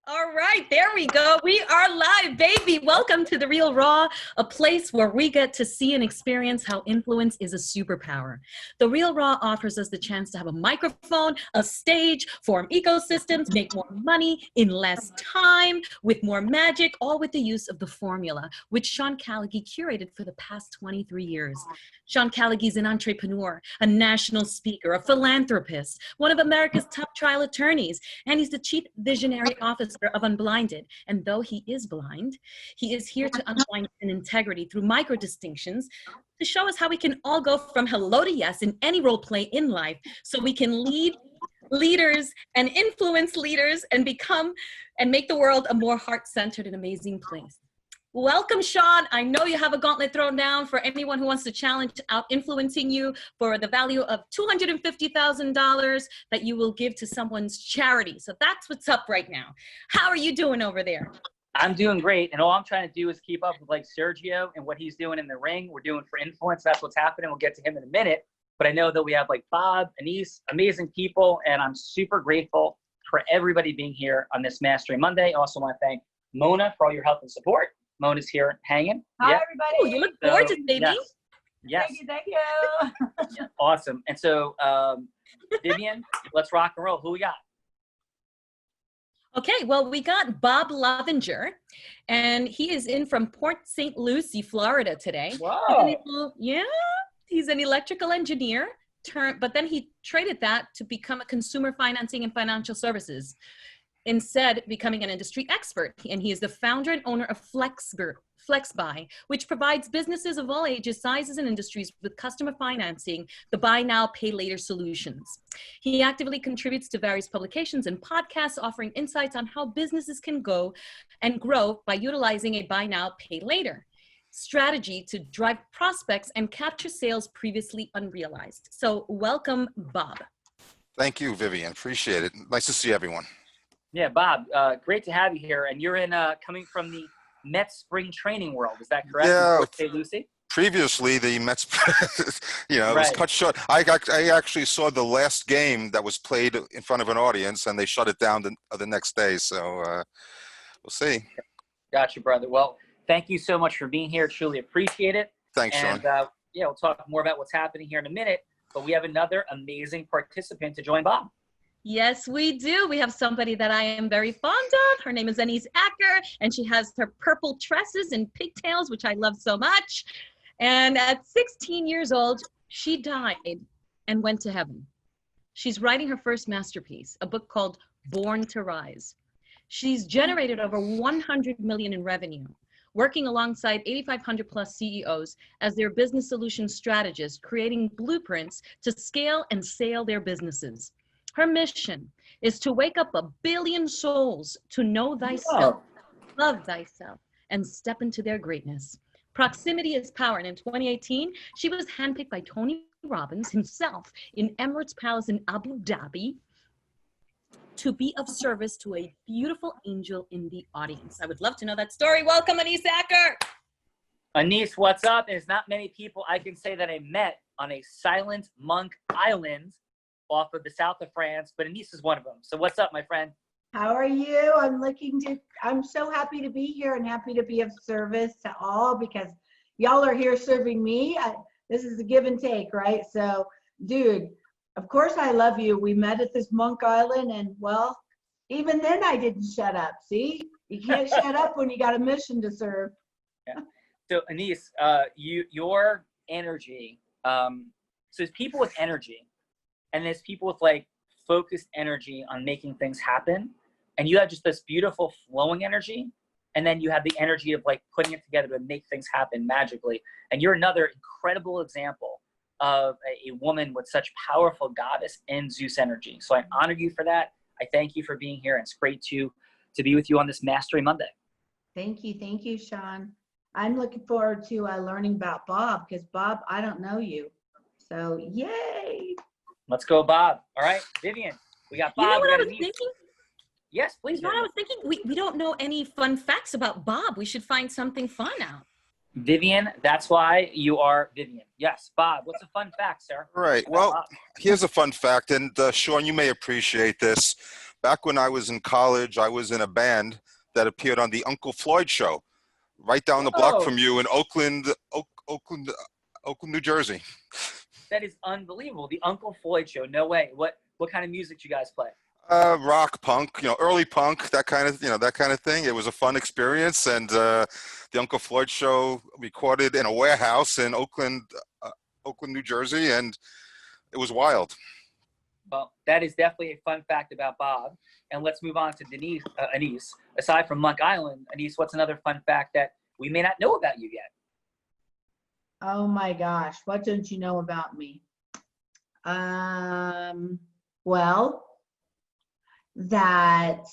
All right, there we go. We are live, baby. Welcome to The Real Raw, a place where we get to see and experience how influence is a superpower. The Real Raw offers us the chance to have a microphone, a stage, form ecosystems, make more money in less time, with more magic, all with the use of the formula, which Sean Calague curated for the past 23 years. Sean Calague is an entrepreneur, a national speaker, a philanthropist, one of America's top trial attorneys, and he's the chief visionary officer of Unblinded. And though he is blind, he is here to unblind in integrity through micro distinctions to show us how we can all go from hello to yes in any role play in life, so we can lead leaders and influence leaders and become and make the world a more heart-centered and amazing place. Welcome, Sean. I know you have a gauntlet thrown down for anyone who wants to challenge out influencing you for the value of $250,000 that you will give to someone's charity. So that's what's up right now. How are you doing over there? I'm doing great. And all I'm trying to do is keep up with like Sergio and what he's doing in the ring. We're doing for influence. That's what's happening. We'll get to him in a minute. But I know that we have like Bob, Anise, amazing people. And I'm super grateful for everybody being here on this Mastery Monday. I also want to thank Mona for all your help and support. Mona's here hanging. Hi, everybody. Oh, you look gorgeous, baby. Yes. Thank you. Yeah, awesome. And so, Vivian, let's rock and roll. Who we got? Okay, well, we got Bob Lovinger, and he is in from Port St. Lucie, Florida today. Whoa. Yeah, he's an electrical engineer, but then he traded that to become a consumer financing and financial services, instead becoming an industry expert. And he is the founder and owner of FlexBuy, which provides businesses of all ages, sizes, and industries with customer financing, the buy now, pay later solutions. He actively contributes to various publications and podcasts, offering insights on how businesses can go and grow by utilizing a buy now, pay later strategy to drive prospects and capture sales previously unrealized. So welcome, Bob. Thank you, Vivian. Appreciate it. Nice to see everyone. Yeah, Bob, great to have you here. And you're in coming from the Mets spring training world. Is that correct? Yeah. Port St. Lucie? Previously, the Mets, it was cut short. I actually saw the last game that was played in front of an audience, and they shut it down the next day. So we'll see. Gotcha, brother. Well, thank you so much for being here. Truly appreciate it. Thanks, Sean. And yeah, we'll talk more about what's happening here in a minute. But we have another amazing participant to join Bob. Yes, we do. We have somebody that I am very fond of. Her name is Anise Acker, and she has her purple tresses and pigtails, which I love so much. And at 16 years old, she died and went to heaven. She's writing her first masterpiece, a book called Born to Rise. She's generated over 100 million in revenue, working alongside 8,500 plus CEOs as their business solution strategist, creating blueprints to scale and sail their businesses. Her mission is to wake up 1 billion souls to know thyself, love thyself, and step into their greatness. Proximity is power. And in 2018, she was handpicked by Tony Robbins himself in Emirates Palace in Abu Dhabi to be of service to a beautiful angel in the audience. I would love to know that story. Welcome, Anise Acker. Anise, what's up? There's not many people I can say that I met on a silent monk island off of the south of France, but Anise is one of them. So what's up, my friend? How are you? I'm so happy to be here and happy to be of service to all, because y'all are here serving me. This is a give and take, right? So, dude, of course I love you. We met at this monk island, and well, even then I didn't shut up. See, you can't shut up when you got a mission to serve. Yeah. So Anise, your energy, so there's people with energy, and there's people with like focused energy on making things happen. And you have just this beautiful flowing energy. And then you have the energy of like putting it together to make things happen magically. And you're another incredible example of a woman with such powerful goddess and Zeus energy. So I honor you for that. I thank you for being here. It's great to be with you on this Mastery Monday. Thank you, Sean. I'm looking forward to learning about Bob, because Bob, I don't know you. So yay. Let's go, Bob. All right, Vivian, we got Bob. You know what I was thinking? Yes, please. You know what I was thinking? We don't know any fun facts about Bob. We should find something fun out. Vivian, that's why you are Vivian. Yes, Bob, what's a fun fact, sir? Right. Well, here's a fun fact, and Sean, you may appreciate this, back when I was in college, I was in a band that appeared on the Uncle Floyd show, right down the block Whoa. from you in Oakland, New Jersey. That is unbelievable. The Uncle Floyd show. No way. What kind of music do you guys play? Rock, punk, early punk, that kind of thing. It was a fun experience, and the Uncle Floyd show recorded in a warehouse in Oakland, New Jersey, and it was wild. Well, that is definitely a fun fact about Bob. And let's move on to Anise. Aside from Monk Island, Anise, what's another fun fact that we may not know about you yet? Oh my gosh, what don't you know about me? Well, that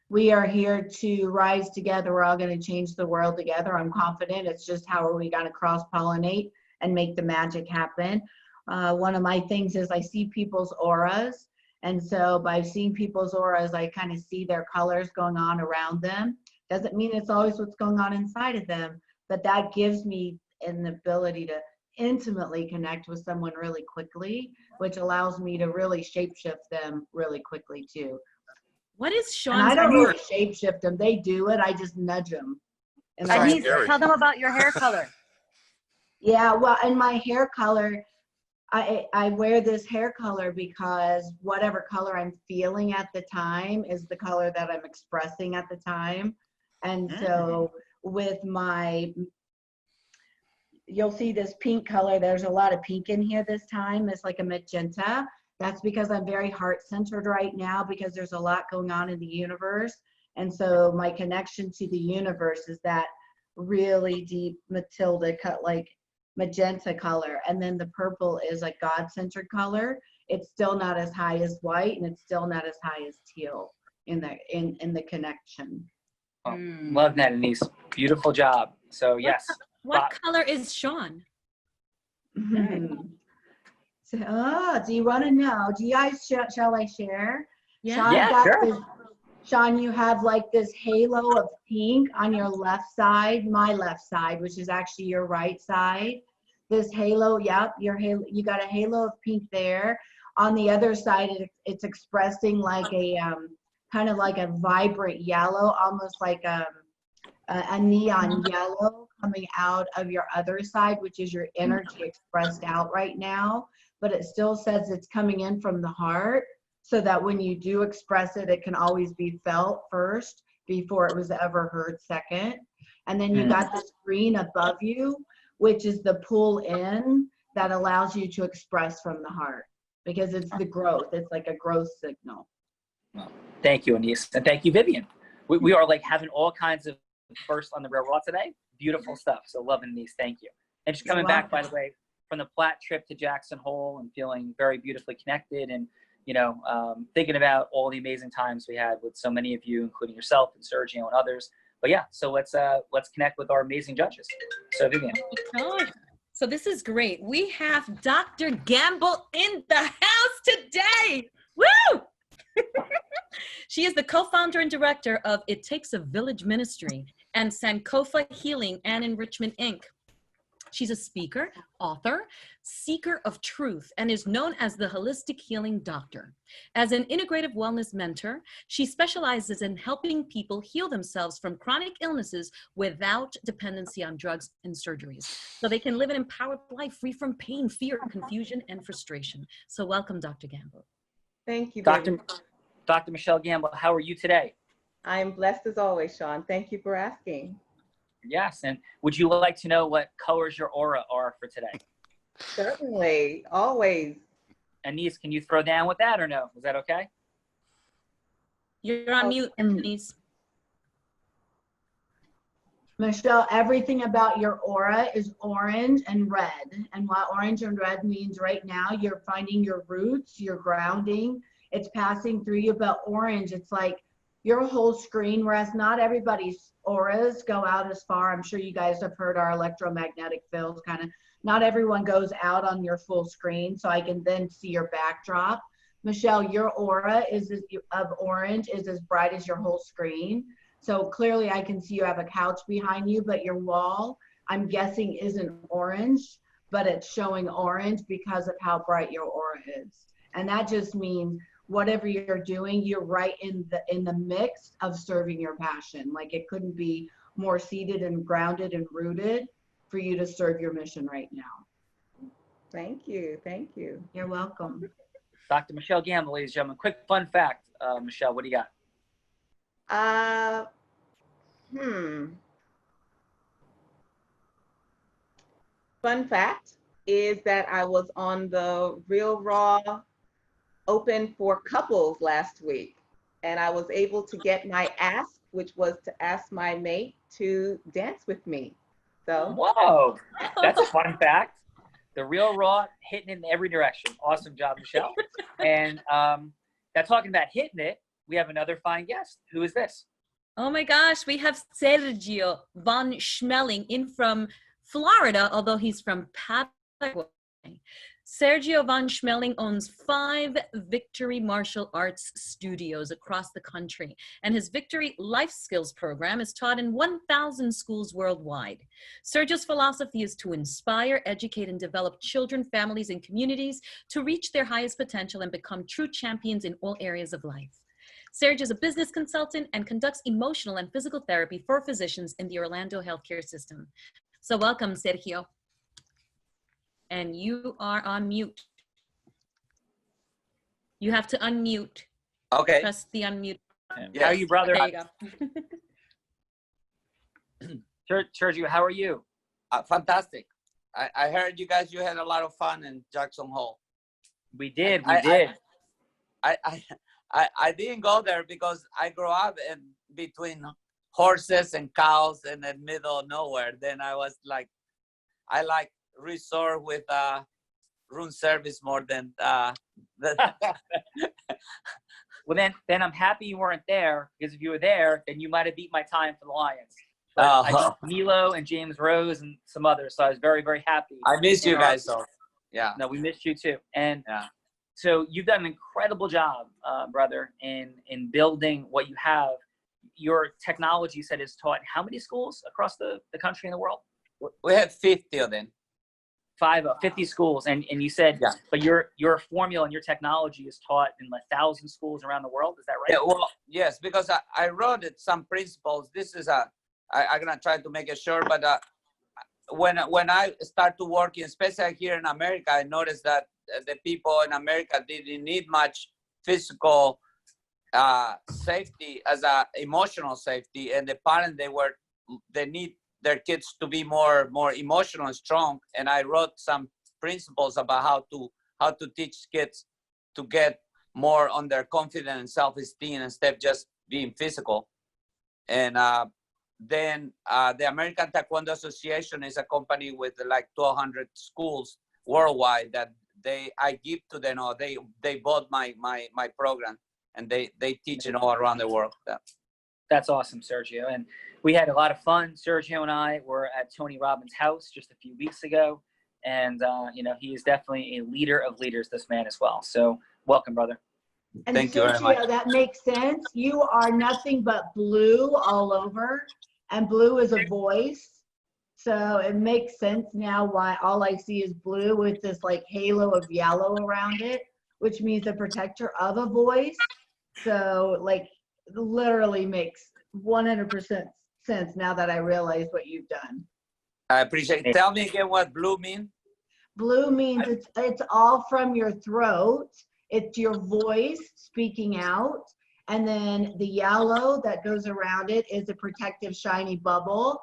we are here to rise together. We're all going to change the world together. I'm confident. It's just how are we going to cross-pollinate and make the magic happen. One of my things is I see people's auras. And so by seeing people's auras, I kind of see their colors going on around them. Doesn't mean it's always what's going on inside of them, but that gives me an ability to intimately connect with someone really quickly, which allows me to really shapeshift them really quickly too. What is Sean's? And I don't really shapeshift them. They do it. I just nudge them. And Tell them about your hair color. Yeah, well, and my hair color, I wear this hair color because whatever color I'm feeling at the time is the color that I'm expressing at the time. And so with you'll see this pink color. There's a lot of pink in here this time. It's like a magenta. That's because I'm very heart-centered right now because there's a lot going on in the universe. And so my connection to the universe is that really deep Matilda cut like magenta color. And then the purple is a God-centered color. It's still not as high as white, and it's still not as high as teal in the connection. Oh, love that, Anise. Beautiful job. So yes. What color is Sean? So, do you want to know? Do you guys, shall I share? Yeah. Sure. Sean, you have like this halo of pink on your left side, my left side, which is actually your right side. This halo, yep, your halo, you got a halo of pink there. On the other side, it's expressing like a kind of like a vibrant yellow, almost like a neon yellow coming out of your other side, which is your energy expressed out right now. But it still says it's coming in from the heart, so that when you do express it, it can always be felt first before it was ever heard second. And then you got this green above you, which is the pull in that allows you to express from the heart, because it's the growth. It's like a growth signal. Well, thank you, Anise. And thank you, Vivian. We are like having all kinds of first on the Real Raw today. Beautiful stuff. So love Anise. Thank you. And just coming back, by the way, from the Platte trip to Jackson Hole and feeling very beautifully connected and, thinking about all the amazing times we had with so many of you, including yourself and Sergio and others. But yeah, so let's connect with our amazing judges. So Vivian. So this is great. We have Dr. Gamble in the house today. Woo! She is the co-founder and director of It Takes a Village Ministry and Sankofa Healing and Enrichment, Inc. She's a speaker, author, seeker of truth, and is known as the Holistic Healing Doctor. As an integrative wellness mentor, she specializes in helping people heal themselves from chronic illnesses without dependency on drugs and surgeries, so they can live an empowered life free from pain, fear, confusion, and frustration. So welcome, Dr. Gamble. Thank you, baby. Dr. Michelle Gamble, how are you today? I'm blessed as always, Sean. Thank you for asking. Yes, and would you like to know what colors your aura are for today? Certainly, always. Anise, can you throw down with that or no? Is that okay? You're on mute, Anise. Michelle, everything about your aura is orange and red. And what orange and red means right now, you're finding your roots, you're grounding, it's passing through you. But orange, it's like your whole screen, whereas not everybody's auras go out as far. I'm sure you guys have heard our electromagnetic fields kind of, not everyone goes out on your full screen, so I can then see your backdrop. Michelle, your aura of orange is as bright as your whole screen. So clearly I can see you have a couch behind you, but your wall, I'm guessing, isn't orange, but it's showing orange because of how bright your aura is. And that just means whatever you're doing, you're right in the mix of serving your passion. Like it couldn't be more seated and grounded and rooted for you to serve your mission right now. Thank you. Thank you. You're welcome. Dr. Michelle Gamble, ladies and gentlemen. Quick fun fact, Michelle, what do you got? Fun fact is that I was on the Real Raw Open for couples last week, and I was able to get my ask, which was to ask my mate to dance with me. So, Whoa, that's a fun fact. The Real Raw hitting in every direction. Awesome job, Michelle. And now talking about hitting it, we have another fine guest. Who is this? Oh my gosh, we have Sergio von Schmeling in from Florida, although he's from Paraguay. Sergio von Schmeling owns 5 Victory Martial Arts studios across the country, and his Victory Life Skills program is taught in 1,000 schools worldwide. Sergio's philosophy is to inspire, educate, and develop children, families, and communities to reach their highest potential and become true champions in all areas of life. Sergio is a business consultant and conducts emotional and physical therapy for physicians in the Orlando healthcare system. So welcome, Sergio. And you are on mute. You have to unmute. Okay. Press the unmute. How are you, brother? There you go. Sergio, how are you? Fantastic. I heard you guys, you had a lot of fun in Jackson Hole. We did. I didn't go there because I grew up in between horses and cows in the middle of nowhere. Then I was like, I like resort with room service more than Well, then I'm happy you weren't there, because if you were there, then you might have beat my time for the Lions. I beat Milo and James Rose and some others, so I was very, very happy. I miss you guys, so yeah. No, we missed you too. And so you've done an incredible job, brother, in building what you have. Your technology, you said, is taught in how many schools across the country and the world? We had 50 of them. 50 schools, and you said, but your formula and your technology is taught in 1,000 schools around the world. Is that right? Yeah, well, yes, because I wrote it, some principles. This is I'm gonna try to make it short, but when I start to work, especially here in America, I noticed that the people in America didn't need much physical safety as emotional safety, and the parents they need their kids to be more emotional and strong. And I wrote some principles about how to teach kids to get more on their confidence and self-esteem instead of just being physical. And then the American Taekwondo Association is a company with like 1,200 schools worldwide that I give to them, or they bought my program, and they teach it all around the world. That's awesome, Sergio. And we had a lot of fun. Sergio and I were at Tony Robbins' house just a few weeks ago. And, he is definitely a leader of leaders, this man as well. So welcome, brother. And Thank you very Sergio, much. that makes sense. You are nothing but blue all over, and blue is a voice. So it makes sense now why all I see is blue with this like halo of yellow around it, which means a protector of a voice. So like literally makes 100% sense now that I realize what you've done. I appreciate it. Tell me again what blue means. Blue means it's all from your throat. It's your voice speaking out. And then the yellow that goes around it is a protective shiny bubble.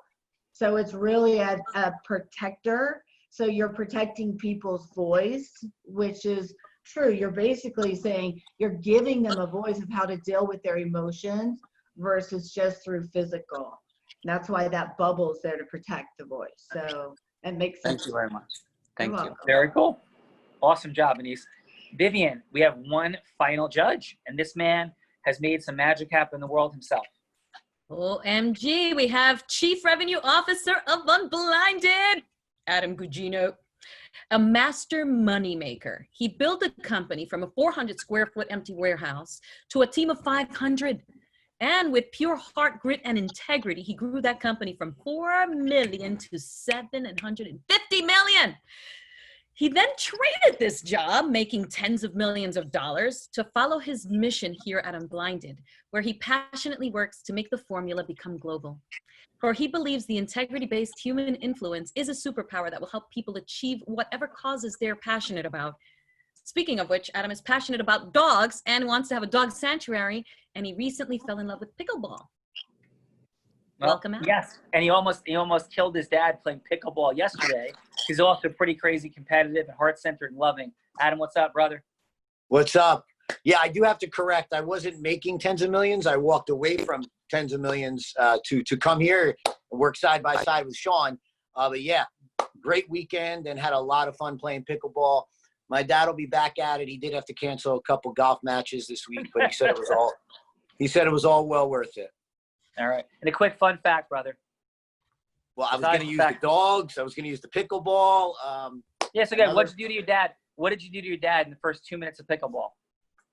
So it's really a protector. So you're protecting people's voice, which is true. You're basically saying you're giving them a voice of how to deal with their emotions versus just through physical. That's why that bubble is there to protect the voice. So it makes sense. Thank you very much. Thank you. Very cool. Awesome job, Anise. Vivian, we have one final judge, and this man has made some magic happen in the world himself. OMG, we have Chief Revenue Officer of Unblinded, Adam Gugino, a master moneymaker. He built a company from a 400 square foot empty warehouse to a team of 500. And with pure heart, grit, and integrity, he grew that company from 4 million to 750 million. He then traded this job, making tens of millions of dollars, to follow his mission here at Unblinded, where he passionately works to make the formula become global. For he believes the integrity-based human influence is a superpower that will help people achieve whatever causes they're passionate about. Speaking of which, Adam is passionate about dogs and wants to have a dog sanctuary, and he recently fell in love with pickleball. Welcome, Adam. Yes, and he almost killed his dad playing pickleball yesterday. He's also pretty crazy competitive and heart-centered and loving. Adam, what's up, brother? What's up? Yeah, I do have to correct. I wasn't making tens of millions. I walked away from tens of millions to come here and work side by side with Sean. But yeah, great weekend and had a lot of fun playing pickleball. My dad will be back at it. He did have to cancel a couple golf matches this week, but he said it was all well worth it. All right. And a quick fun fact, brother. Well, I was going to use the dogs. I was going to use the pickleball. Yeah, so good. What did you do to your dad? What did you do to your dad in the first 2 minutes of pickleball?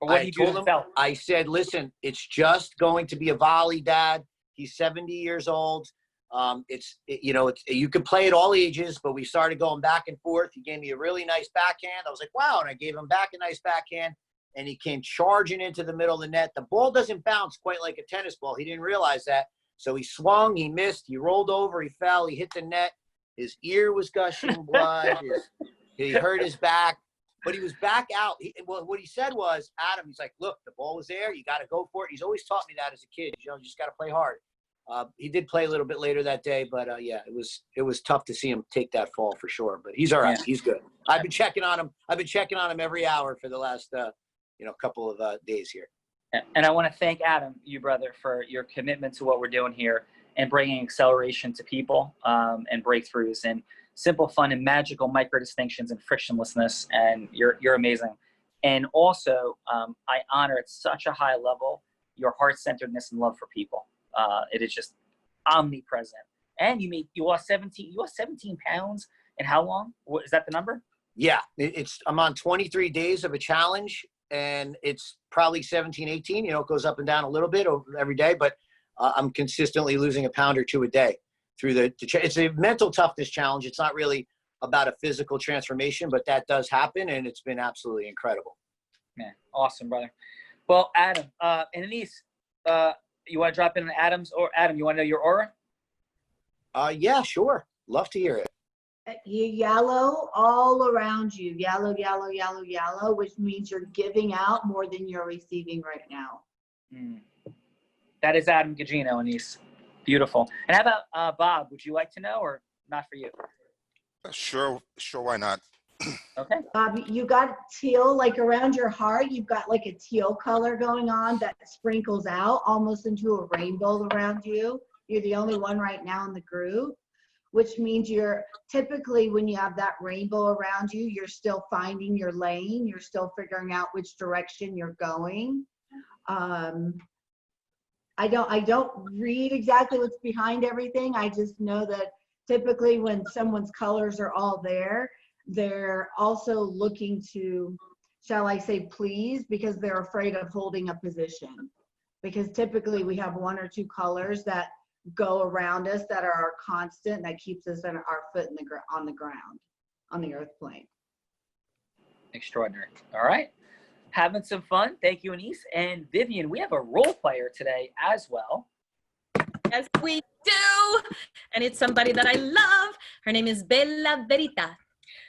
Or what did you do to himself? I said, listen, it's just going to be a volley, Dad. He's 70 years old. You can play at all ages, but we started going back and forth. He gave me a really nice backhand. I was like, wow. And I gave him back a nice backhand. And he came charging into the middle of the net. The ball doesn't bounce quite like a tennis ball. He didn't realize that. So he swung, he missed, he rolled over, he fell, he hit the net. His ear was gushing blood. He hurt his back, but he was back out. What he said was, Adam, he's like, look, the ball was there. You got to go for it. He's always taught me that as a kid. You just got to play hard. He did play a little bit later that day, but yeah, it was tough to see him take that fall for sure. But he's all right. He's good. I've been checking on him every hour for the last couple of days here. And I want to thank Adam, you brother, for your commitment to what we're doing here and bringing acceleration to people and breakthroughs and simple, fun, and magical micro distinctions and frictionlessness. And you're amazing. And also, I honor at such a high level your heart-centeredness and love for people. It is just omnipresent. And you lost 17 pounds in how long? Is that the number? Yeah, I'm on 23 days of a challenge. And it's probably 17, 18, it goes up and down a little bit every day, but I'm consistently losing a pound or two a day through it's a mental toughness challenge. It's not really about a physical transformation, but that does happen. And it's been absolutely incredible. Man, awesome, brother. Well, Adam, and Anise, you want to drop in on Adam's, or Adam, you want to know your aura? Yeah, sure. Love to hear it. Yellow all around you. Yellow, yellow, yellow, yellow, which means you're giving out more than you're receiving right now. That is Adam Gugino, Anise. Beautiful. And how about Bob? Would you like to know, or not for you? Sure. Why not? Okay. Bob, you got teal, like around your heart, you've got like a teal color going on that sprinkles out almost into a rainbow around you. You're the only one right now in the group, which means you're typically, when you have that rainbow around you, you're still finding your lane. You're still figuring out which direction you're going. I don't read exactly what's behind everything. I just know that typically when someone's colors are all there, they're also looking to, shall I say, please, because they're afraid of holding a position. Because typically we have one or two colors that go around us that are our constant, that keeps us in our foot on the ground, on the earth plane. Extraordinary. All right. Having some fun. Thank you, Anise. And Vivian, we have a role player today as well. Yes, we do. And it's somebody that I love. Her name is Bella Verita.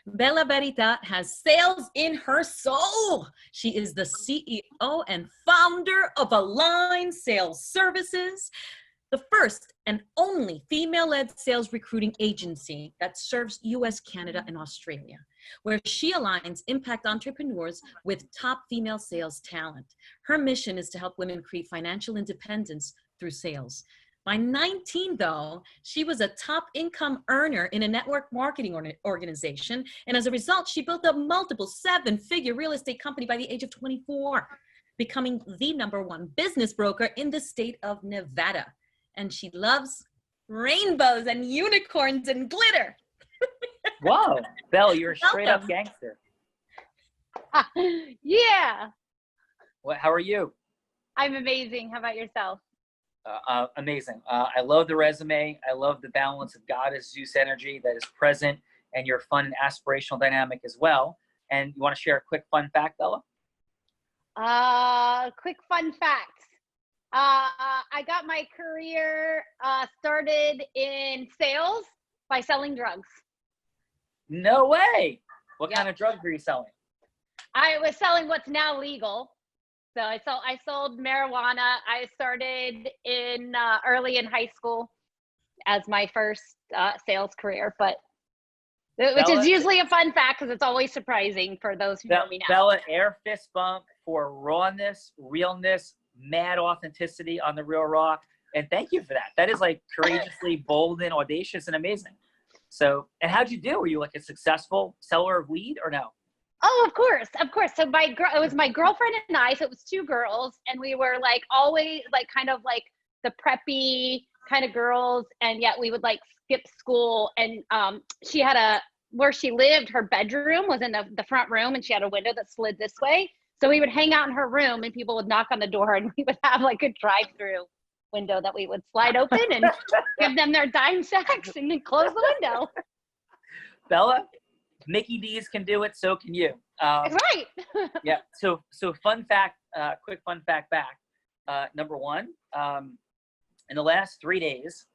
Bella Verita has sales in her soul. She is the CEO and founder of Align Sales Services, the first and only female-led sales recruiting agency that serves US, Canada, and Australia, where she aligns impact entrepreneurs with top female sales talent. Her mission is to help women create financial independence through sales. By 19, though, she was a top income earner in a network marketing organization. And as a result, she built a multiple seven-figure real estate company by the age of 24, becoming the #1 business broker in the state of Nevada. And she loves rainbows and unicorns and glitter. Whoa, Belle, you're a straight up gangster. Yeah. How are you? I'm amazing. How about yourself? Amazing. I love the resume. I love the balance of Goddess Zeus energy that is present and your fun and aspirational dynamic as well. And you want to share a quick fun fact, Bella? Quick fun fact. I got my career started in sales by selling drugs. No way. What Yep. kind of drugs were you selling? I was selling what's now legal. So I sold marijuana. I started in early in high school as my first sales career, which Bella, is usually a fun fact because it's always surprising for those who know me now. Bella, air fist bump for rawness, realness, mad authenticity on the Real Raw. And thank you for that. That is like courageously bold and audacious and amazing. So, and how'd you do? Were you like a successful seller of weed or no? Oh, of course. So it was my girlfriend and I, so it was two girls, and we were like always like kind of like the preppy kind of girls, and yet we would like skip school. And she had where she lived, her bedroom was in the front room, and she had a window that slid this way. So we would hang out in her room, and people would knock on the door, and we would have like a drive-through window that we would slide open and give them their dime sacks and then close the window. Bella, Mickey D's can do it, so can you. Right. Yeah. So fun fact, quick fun fact back. Number one, in the last 3 days,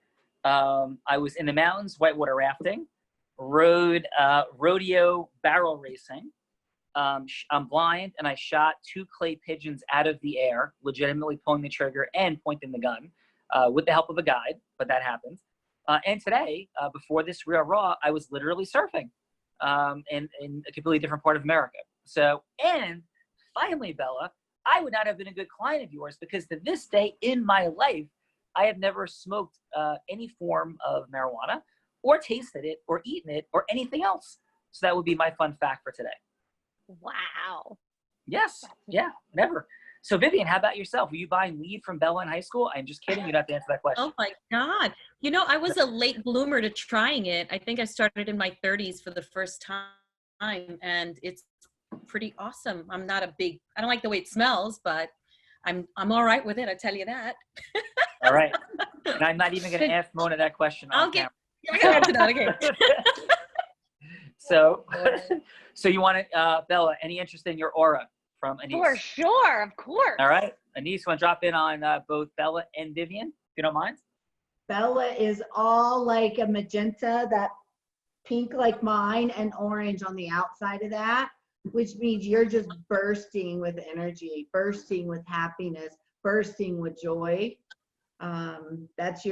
I was in the mountains, whitewater rafting, rode rodeo barrel racing. I'm blind, and I shot 2 clay pigeons out of the air, legitimately pulling the trigger and pointing the gun with the help of a guide, but that happened. And today, before this Real Raw, I was literally surfing in a completely different part of America. So, and finally, Bella, I would not have been a good client of yours because to this day in my life, I have never smoked any form of marijuana or tasted it or eaten it or anything else. So that would be my fun fact for today. Wow. Yes. Yeah. Never. So Vivian, how about yourself? Were you buying weed from Bella in high school? I'm just kidding. You don't have to answer that question. Oh my God. You know, I was a late bloomer to trying it. I think I started in my 30s for the first time, and it's pretty awesome. I don't like the way it smells, but I'm all right with it. I tell you that. All right. And I'm not even going to ask Mona that question on camera. I can answer that. Okay. So you want to, Bella, any interest in your aura from Anise? For sure, of course. All right. Anise, want to drop in on both Bella and Vivian, if you don't mind? Bella is all like a magenta, that pink like mine, and orange on the outside of that, which means you're just bursting with energy, bursting with happiness, bursting with joy. That's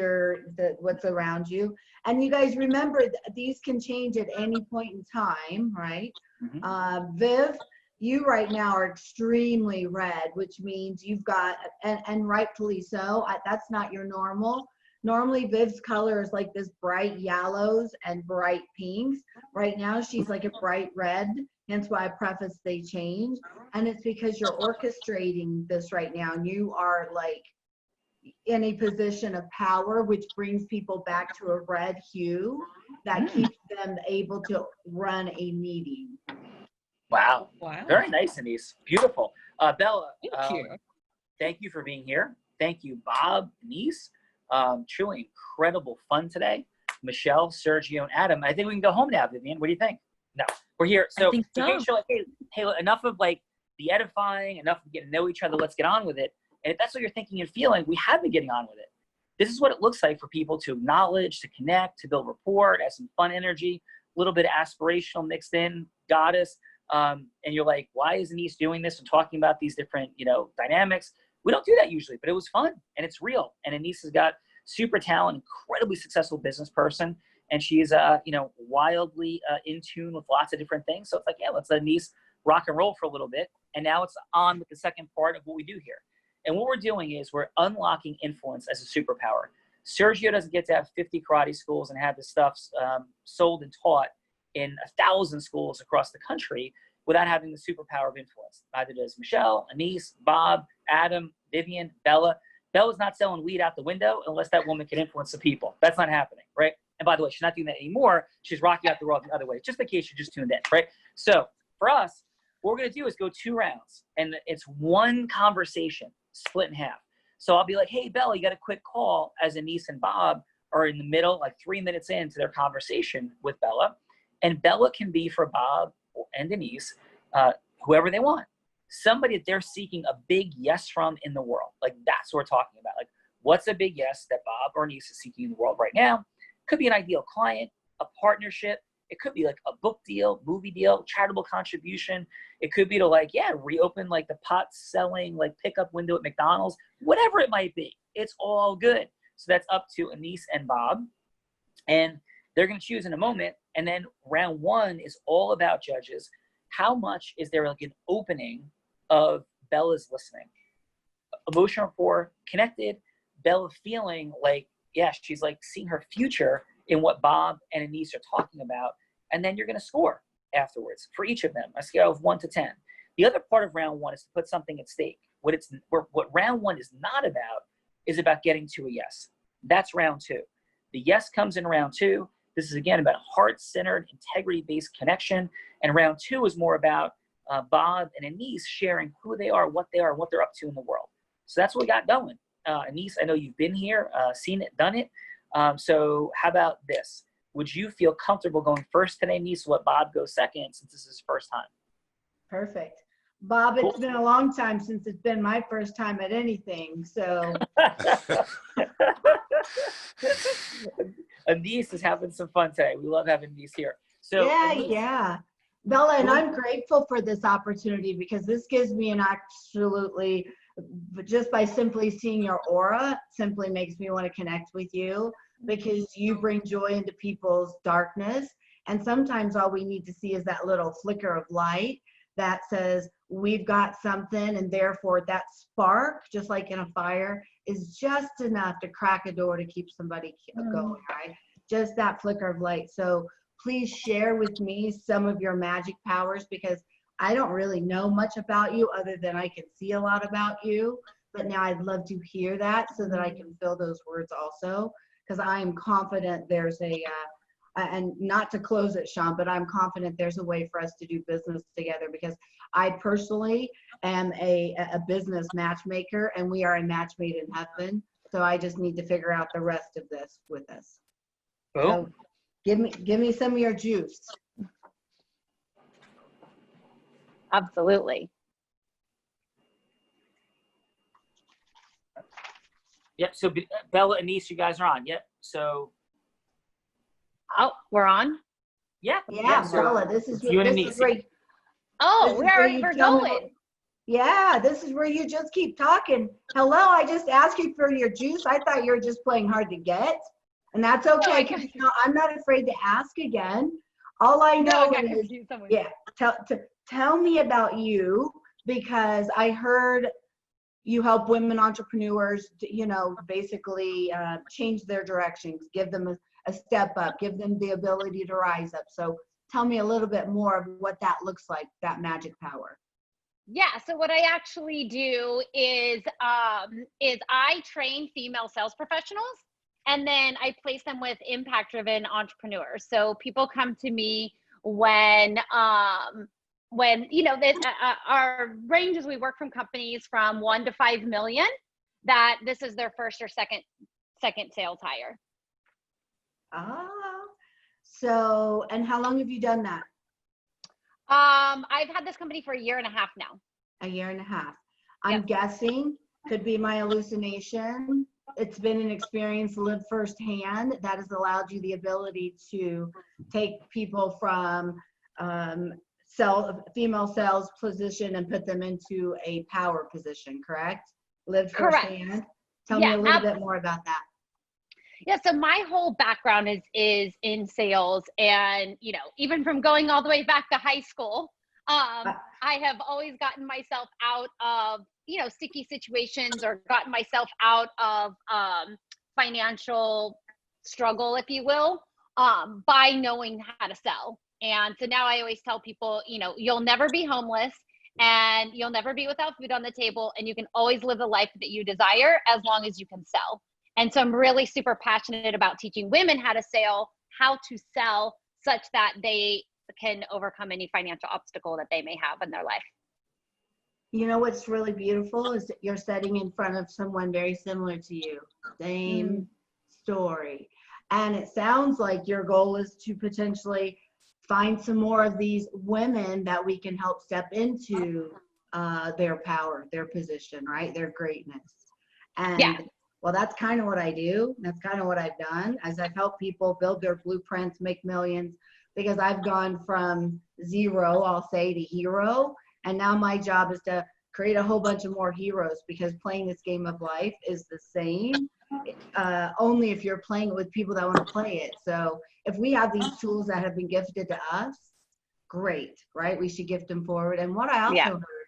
what's around you. And you guys remember, these can change at any point in time, right? Mm-hmm. Viv, you right now are extremely red, which means you've got, and rightfully so, that's not your normal. Normally Viv's color is like this bright yellows and bright pinks. Right now she's like a bright red, hence why I preface they change. And it's because you're orchestrating this right now, and you are like in a position of power, which brings people back to a red hue that keeps them able to run a meeting. Wow. Wow. Very nice, Anise. Beautiful. Bella, Thank you. Thank you for being here. Thank you, Bob, Anise. Truly incredible fun today. Michelle, Sergio, and Adam. I think we can go home now, Vivian. What do you think? No, we're here. So, I think so. Show, like, hey, enough of like the edifying, enough of getting to know each other. Let's get on with it. And if that's what you're thinking and feeling, we have been getting on with it. This is what it looks like for people to acknowledge, to connect, to build rapport, to have some fun energy, a little bit of aspirational mixed in, goddess. And you're like, why is Anise doing this and talking about these different, dynamics? We don't do that usually, but it was fun and it's real. And Anise has got super talent, incredibly successful business person. And she's, wildly in tune with lots of different things. So it's like, yeah, let's let Anise rock and roll for a little bit. And now it's on with the second part of what we do here. And what we're doing is we're unlocking influence as a superpower. Sergio doesn't get to have 50 karate schools and have this stuff sold and taught in 1,000 schools across the country without having the superpower of influence. Neither does Michelle, Anise, Bob, Adam, Vivian, Bella. Bella's not selling weed out the window unless that woman can influence the people. That's not happening, right? And by the way, she's not doing that anymore. She's rocking out the world the other way, just in case you just tuned in, right? So for us, what we're going to do is go 2 rounds, and it's one conversation split in half. So I'll be like, hey, Bella, you got a quick call, as Anise and Bob are in the middle, like 3 minutes into their conversation with Bella. And Bella can be for Bob and Denise, whoever they want. Somebody that they're seeking a big yes from in the world. Like that's what we're talking about. Like what's a big yes that Bob or Denise is seeking in the world right now? Could be an ideal client, a partnership. It could be like a book deal, movie deal, charitable contribution. It could be to like, yeah, reopen like the pot selling, like pickup window at McDonald's, whatever it might be. It's all good. So that's up to Anise and Bob. And they're going to choose in a moment. And then round one is all about judges. How much is there like an opening of Bella's listening? Emotional rapport, connected, Bella feeling like, yeah, she's like seeing her future in what Bob and Anise are talking about. And then you're going to score afterwards for each of them, a scale of 1 to 10. The other part of round one is to put something at stake. What round one is not about is about getting to a yes. That's round two. The yes comes in round two. This is again about heart-centered, integrity-based connection. And round two is more about Bob and Anise sharing who they are, what they're up to in the world. So that's what we got going. Anise, I know you've been here, seen it, done it. So how about this? Would you feel comfortable going first today, Anise, let Bob go second since this is his first time? Perfect. Bob, it's been a long time since it's been my first time at anything, so. Anise is having some fun today. We love having Anise here. So Yeah. Bella, and I'm grateful for this opportunity because this gives me an absolutely, just by simply seeing your aura, simply makes me want to connect with you because you bring joy into people's darkness. And sometimes all we need to see is that little flicker of light that says we've got something, and therefore that spark, just like in a fire, is just enough to crack a door to keep somebody going, right? Just that flicker of light. So please share with me some of your magic powers because I don't really know much about you other than I can see a lot about you. But now I'd love to hear that so that I can fill those words also, because I am confident there's and not to close it, Sean, but I'm confident there's a way for us to do business together because I personally am a business matchmaker and we are a match made in heaven. So I just need to figure out the rest of this with us. Oh. So give me some of your juice. Absolutely. Yep. So Bella and Anise, you guys are on. Yep. So. Oh, we're on? Yeah. Yeah, so Bella, this is you and this Anise. is where, Oh, this we're going. yeah, this is where you just keep talking. Hello, I just asked you for your juice. I thought you were just playing hard to get. And that's okay, because I'm not afraid to ask again. All I know is, yeah, tell me about you, because I heard you help women entrepreneurs, basically change their directions, give them a step up, give them the ability to rise up. So tell me a little bit more of what that looks like, that magic power. Yeah, so what I actually do is I train female sales professionals, and then I place them with impact-driven entrepreneurs. So people come to me when our ranges, we work from companies from 1 to 5 million, that this is their first or second sales hire. So, and how long have you done that? I've had this company for 1.5 years now. 1.5 years. I'm guessing, could be my hallucination. It's been an experience lived firsthand that has allowed you the ability to take people from female sales position and put them into a power position, correct? Lived firsthand. Tell me a little bit more about that. Yeah, so my whole background is in sales, and even from going all the way back to high school, I have always gotten myself out of sticky situations or gotten myself out of financial struggle, if you will, by knowing how to sell. And so now I always tell people, you'll never be homeless and you'll never be without food on the table, and you can always live the life that you desire as long as you can sell. And so I'm really super passionate about teaching women how to sell such that they can overcome any financial obstacle that they may have in their life. You know what's really beautiful is that you're sitting in front of someone very similar to you. Same story. And it sounds like your goal is to potentially find some more of these women that we can help step into their power, their position, right? Their greatness. And Yeah. well, that's kind of what I do. That's kind of what I've done as I've helped people build their blueprints, make millions, because I've gone from zero, I'll say, to hero. And now my job is to create a whole bunch of more heroes, because playing this game of life is the same, only if you're playing it with people that want to play it. So if we have these tools that have been gifted to us, great, right? We should gift them forward. And what I also heard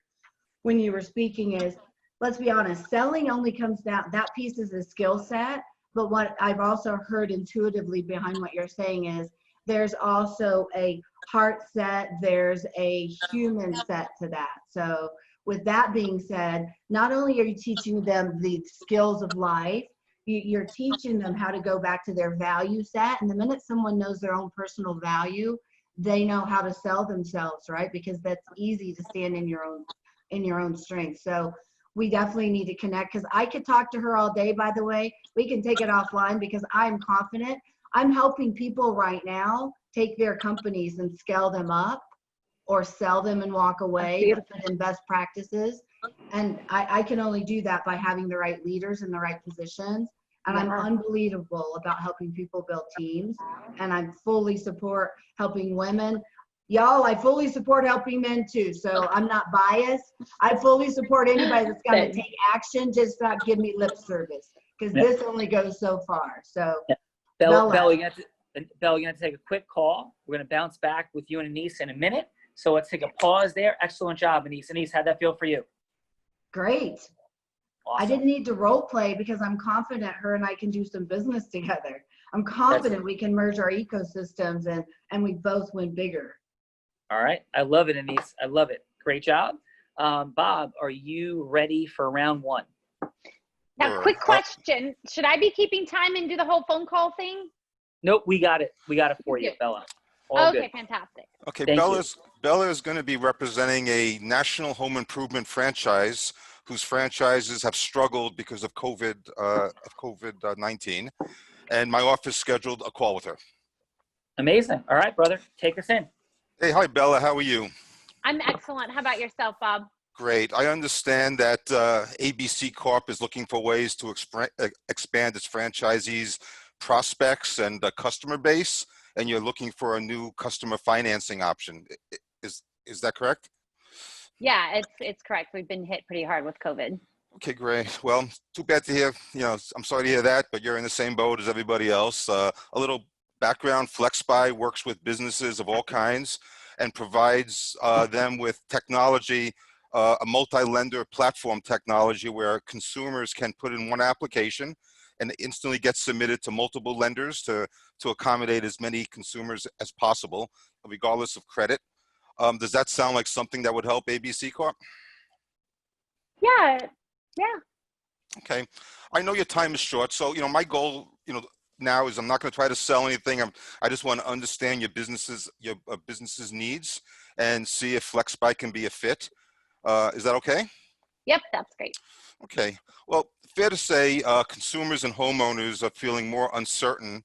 when you were speaking is, let's be honest, selling only comes down, that piece is a skill set. But what I've also heard intuitively behind what you're saying is there's also a heart set, there's a human set to that. So with that being said, not only are you teaching them the skills of life, you're teaching them how to go back to their value set. And the minute someone knows their own personal value, they know how to sell themselves, right? Because that's easy to stand in your own strength. So we definitely need to connect, because I could talk to her all day, by the way. We can take it offline, because I'm confident. I'm helping people right now take their companies and scale them up or sell them and walk away, but put in best practices. And I can only do that by having the right leaders in the right positions. And I'm unbelievable about helping people build teams. And I fully support helping women. Y'all, I fully support helping men too. So I'm not biased. I fully support anybody that's going to take action, just not give me lip service, because this only goes so far. So Bella, you have to take a quick call. We're going to bounce back with you and Anise in a minute. So let's take a pause there. Excellent job, Anise. Anise, how'd that feel for you? Great. Awesome. I didn't need to role play, because I'm confident her and I can do some business together. I'm confident we can merge our ecosystems and we both win bigger. All right. I love it, Anise. I love it. Great job. Bob, are you ready for round one? Now, quick question. Should I be keeping time and do the whole phone call thing? Nope, we got it. We got it for you, Bella. Okay, good. Fantastic. Okay, Thank Bella is going to be representing a national home improvement franchise whose franchises have struggled because of COVID-19, and my office scheduled a call with her. Amazing. All right, brother, take us in. Hey, hi, Bella. How are you? I'm excellent. How about yourself, Bob? Great. I understand that ABC Corp is looking for ways to expand its franchisees' prospects and customer base, and you're looking for a new customer financing option. Is that correct? Yeah, it's correct. We've been hit pretty hard with COVID. Okay, great. Well, too bad to hear. I'm sorry to hear that, but you're in the same boat as everybody else. A little background: FlexBuy works with businesses of all kinds and provides them with technology. A multi-lender platform technology where consumers can put in one application and instantly get submitted to multiple lenders to accommodate as many consumers as possible, regardless of credit. Does that sound like something that would help ABC Corp? Yeah. Okay. I know your time is short, so my goal, now is I'm not going to try to sell anything. I just want to understand your business's needs and see if FlexBuy can be a fit. Is that okay? Yep, that's great. Okay. Well, fair to say consumers and homeowners are feeling more uncertain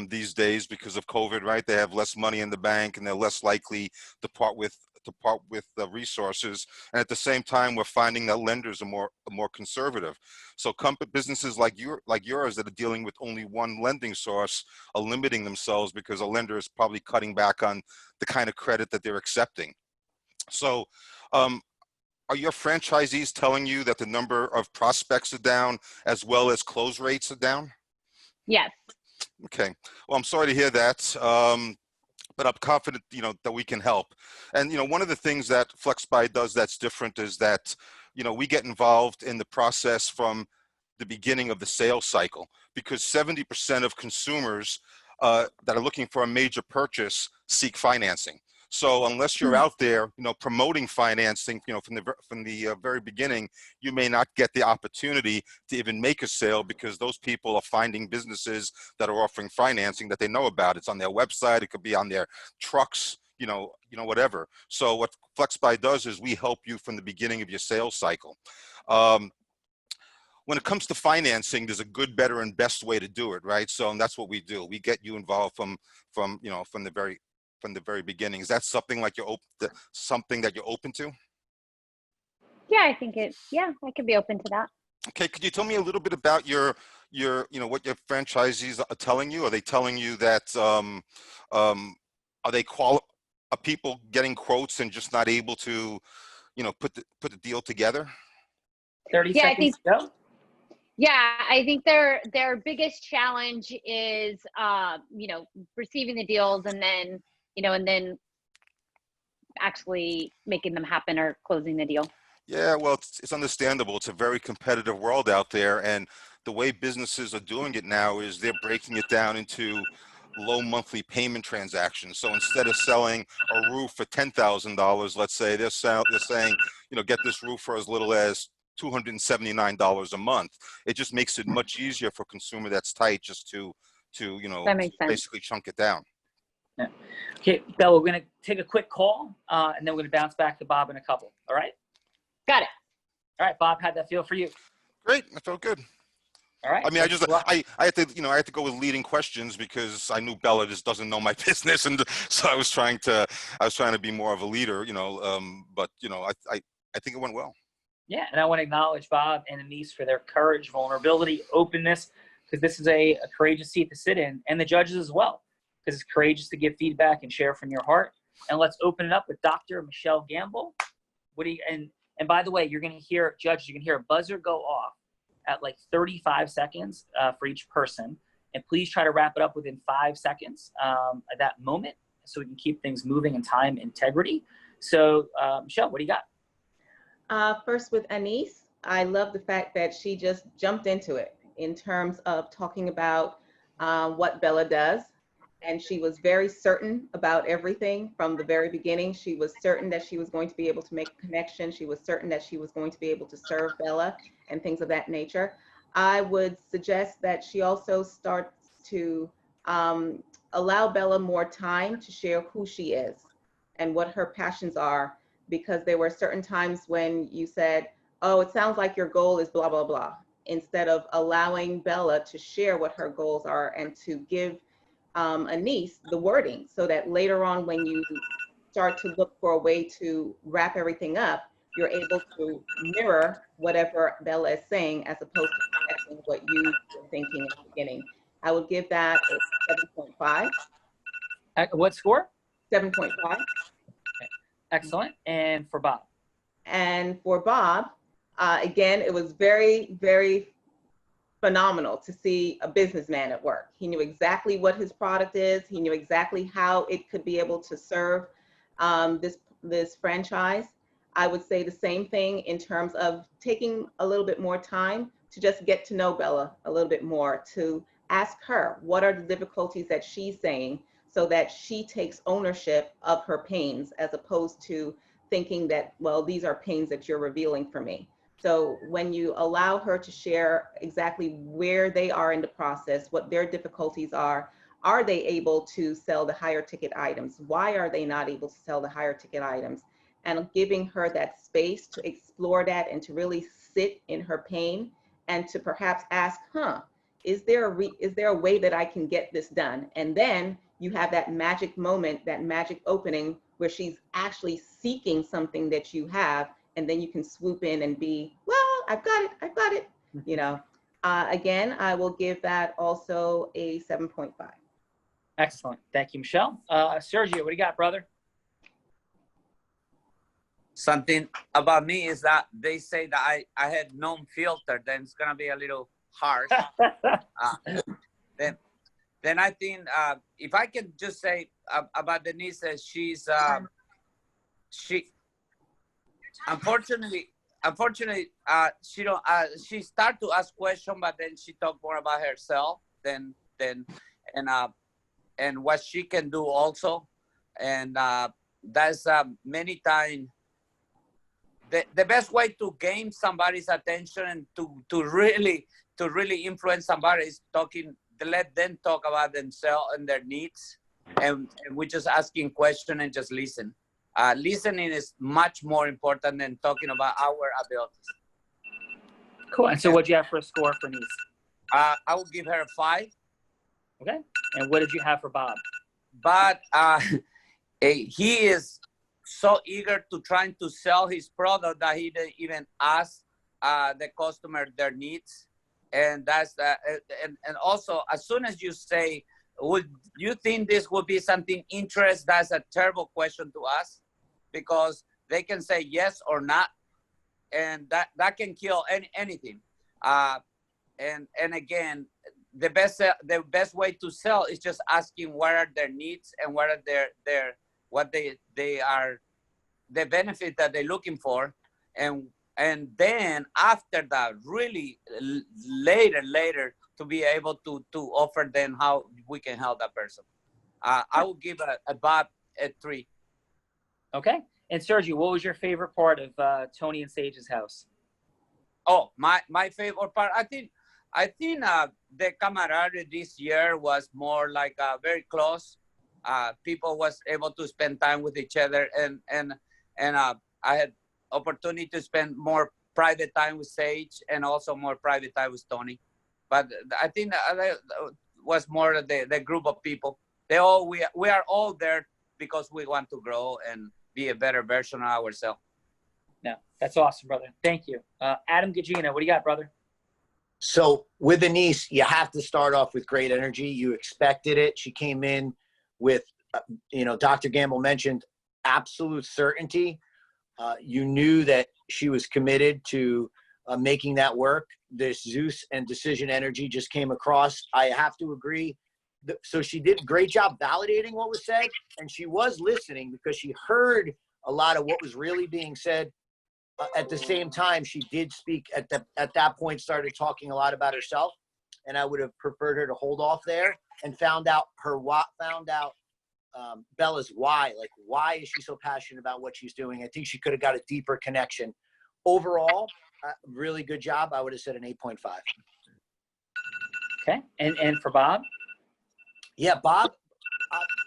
these days because of COVID, right? They have less money in the bank and they're less likely to part with the resources. And at the same time, we're finding that lenders are more conservative. So businesses like yours that are dealing with only one lending source are limiting themselves because a lender is probably cutting back on the kind of credit that they're accepting. So are your franchisees telling you that the number of prospects are down as well as close rates are down? Yes. Okay. Well, I'm sorry to hear that, but I'm confident, that we can help. And, one of the things that FlexBuy does that's different is that, we get involved in the process from the beginning of the sales cycle, because 70% of consumers that are looking for a major purchase seek financing. So unless you're out there, promoting financing, from the very beginning, you may not get the opportunity to even make a sale because those people are finding businesses that are offering financing that they know about. It's on their website. It could be on their trucks, whatever. So what FlexBuy does is we help you from the beginning of your sales cycle. When it comes to financing, there's a good, better, and best way to do it, right? So and that's what we do. We get you involved from the very from the very beginning. Is that something like something that you're open to? Yeah, I think I could be open to that. Okay, could you tell me a little bit about your what your franchisees are telling you? Are they telling you that are people getting quotes and just not able to, put the deal together? 30 Yeah, I seconds think to go. Yeah, I think their biggest challenge is receiving the deals and then actually making them happen or closing the deal. Yeah, well, it's understandable. It's a very competitive world out there, and the way businesses are doing it now is they're breaking it down into low monthly payment transactions. So instead of selling a roof for $10,000, let's say, they're saying, get this roof for as little as $279 a month. It just makes it much easier for a consumer that's tight just to That makes sense. basically chunk it down. Yeah. Okay, Bella, we're going to take a quick call, and then we're going to bounce back to Bob in a couple. All right? Got it. All right, Bob, how'd that feel for you? Great, I felt good. All right. I mean, I had to go with leading questions because I knew Bella just doesn't know my business, and so I was trying to be more of a leader, but I think it went well. Yeah, and I want to acknowledge Bob and Anise for their courage, vulnerability, openness, because this is a courageous seat to sit in, and the judges as well, because it's courageous to give feedback and share from your heart. And let's open it up with Dr. Michelle Gamble. And by the way, you're going to hear, judges, you can hear a buzzer go off at like 35 seconds for each person. And please try to wrap it up within 5 seconds at that moment so we can keep things moving in time integrity. So, Michelle, what do you got? First with Anise, I love the fact that she just jumped into it in terms of talking about what Bella does. And she was very certain about everything from the very beginning. She was certain that she was going to be able to make a connection. She was certain that she was going to be able to serve Bella and things of that nature. I would suggest that she also starts to allow Bella more time to share who she is and what her passions are, because there were certain times when you said, oh, it sounds like your goal is blah, blah, blah, instead of allowing Bella to share what her goals are and to give Anise the wording so that later on when you start to look for a way to wrap everything up, you're able to mirror whatever Bella is saying as opposed to connecting what you were thinking at the beginning. I would give that a 7.5. What score? 7.5. Excellent. And for Bob? And for Bob, again, it was very, very phenomenal to see a businessman at work. He knew exactly what his product is. He knew exactly how it could be able to serve this franchise. I would say the same thing in terms of taking a little bit more time to just get to know Bella a little bit more, to ask her what are the difficulties that she's saying so that she takes ownership of her pains as opposed to thinking that, well, these are pains that you're revealing for me. So when you allow her to share exactly where they are in the process, what their difficulties are they able to sell the higher ticket items? Why are they not able to sell the higher ticket items? And giving her that space to explore that and to really sit in her pain and to perhaps ask, is there a way that I can get this done? And then you have that magic moment, that magic opening where she's actually seeking something that you have, and then you can swoop in and be, well, I've got it. Again, I will give that also a 7.5. Excellent. Thank you, Michelle. Sergio, what do you got, brother? Something about me is that they say that I had no filter, then it's gonna be a little hard. Then I think if I can just say about Denise, she's unfortunately she start to ask questions, but then she talk more about herself and what she can do also, and that's many times the best way to gain somebody's attention and to really influence somebody is talking. To let them talk about themselves and their needs, and we're just asking questions and just listen. Listening is much more important than talking about our abilities. Cool. And so what'd you have for a score for Nice? I will give her a 5. Okay. And what did you have for Bob? But He is so eager to trying to sell his product that he didn't even ask the customer their needs. And that's the, and also, as soon as you say, would you think this would be something interest? That's a terrible question to ask, because they can say yes or not, and that can kill anything. And again, the best way to sell is just asking what are their needs and what are what they are, the benefit that they're looking for, and then after that, really later to be able to offer them how we can help that person. I will give a Bob a 3. Okay. And Sergio, what was your favorite part of Tony and Sage's house? Oh, my favorite part, I think the camaraderie this year was more like very close. People was able to spend time with each other, and I had opportunity to spend more private time with Sage and also more private time with Tony. But I think that was more the group of people. We are all there because we want to grow and be a better version of ourselves. No, that's awesome, brother. Thank you. Adam Gagina, what do you got, brother? So with Anise, you have to start off with great energy. You expected it. She came in with, Dr. Gamble mentioned absolute certainty. You knew that she was committed to making that work. This Zeus and decision energy just came across. I have to agree. So she did a great job validating what was said, and she was listening because she heard a lot of what was really being said. At the same time, she did speak at that point, started talking a lot about herself, and I would have preferred her to hold off there and found out Bella's why. Like, why is she so passionate about what she's doing? I think she could have got a deeper connection. Overall, really good job. I would have said an 8.5. Okay. And for Bob? Yeah, Bob,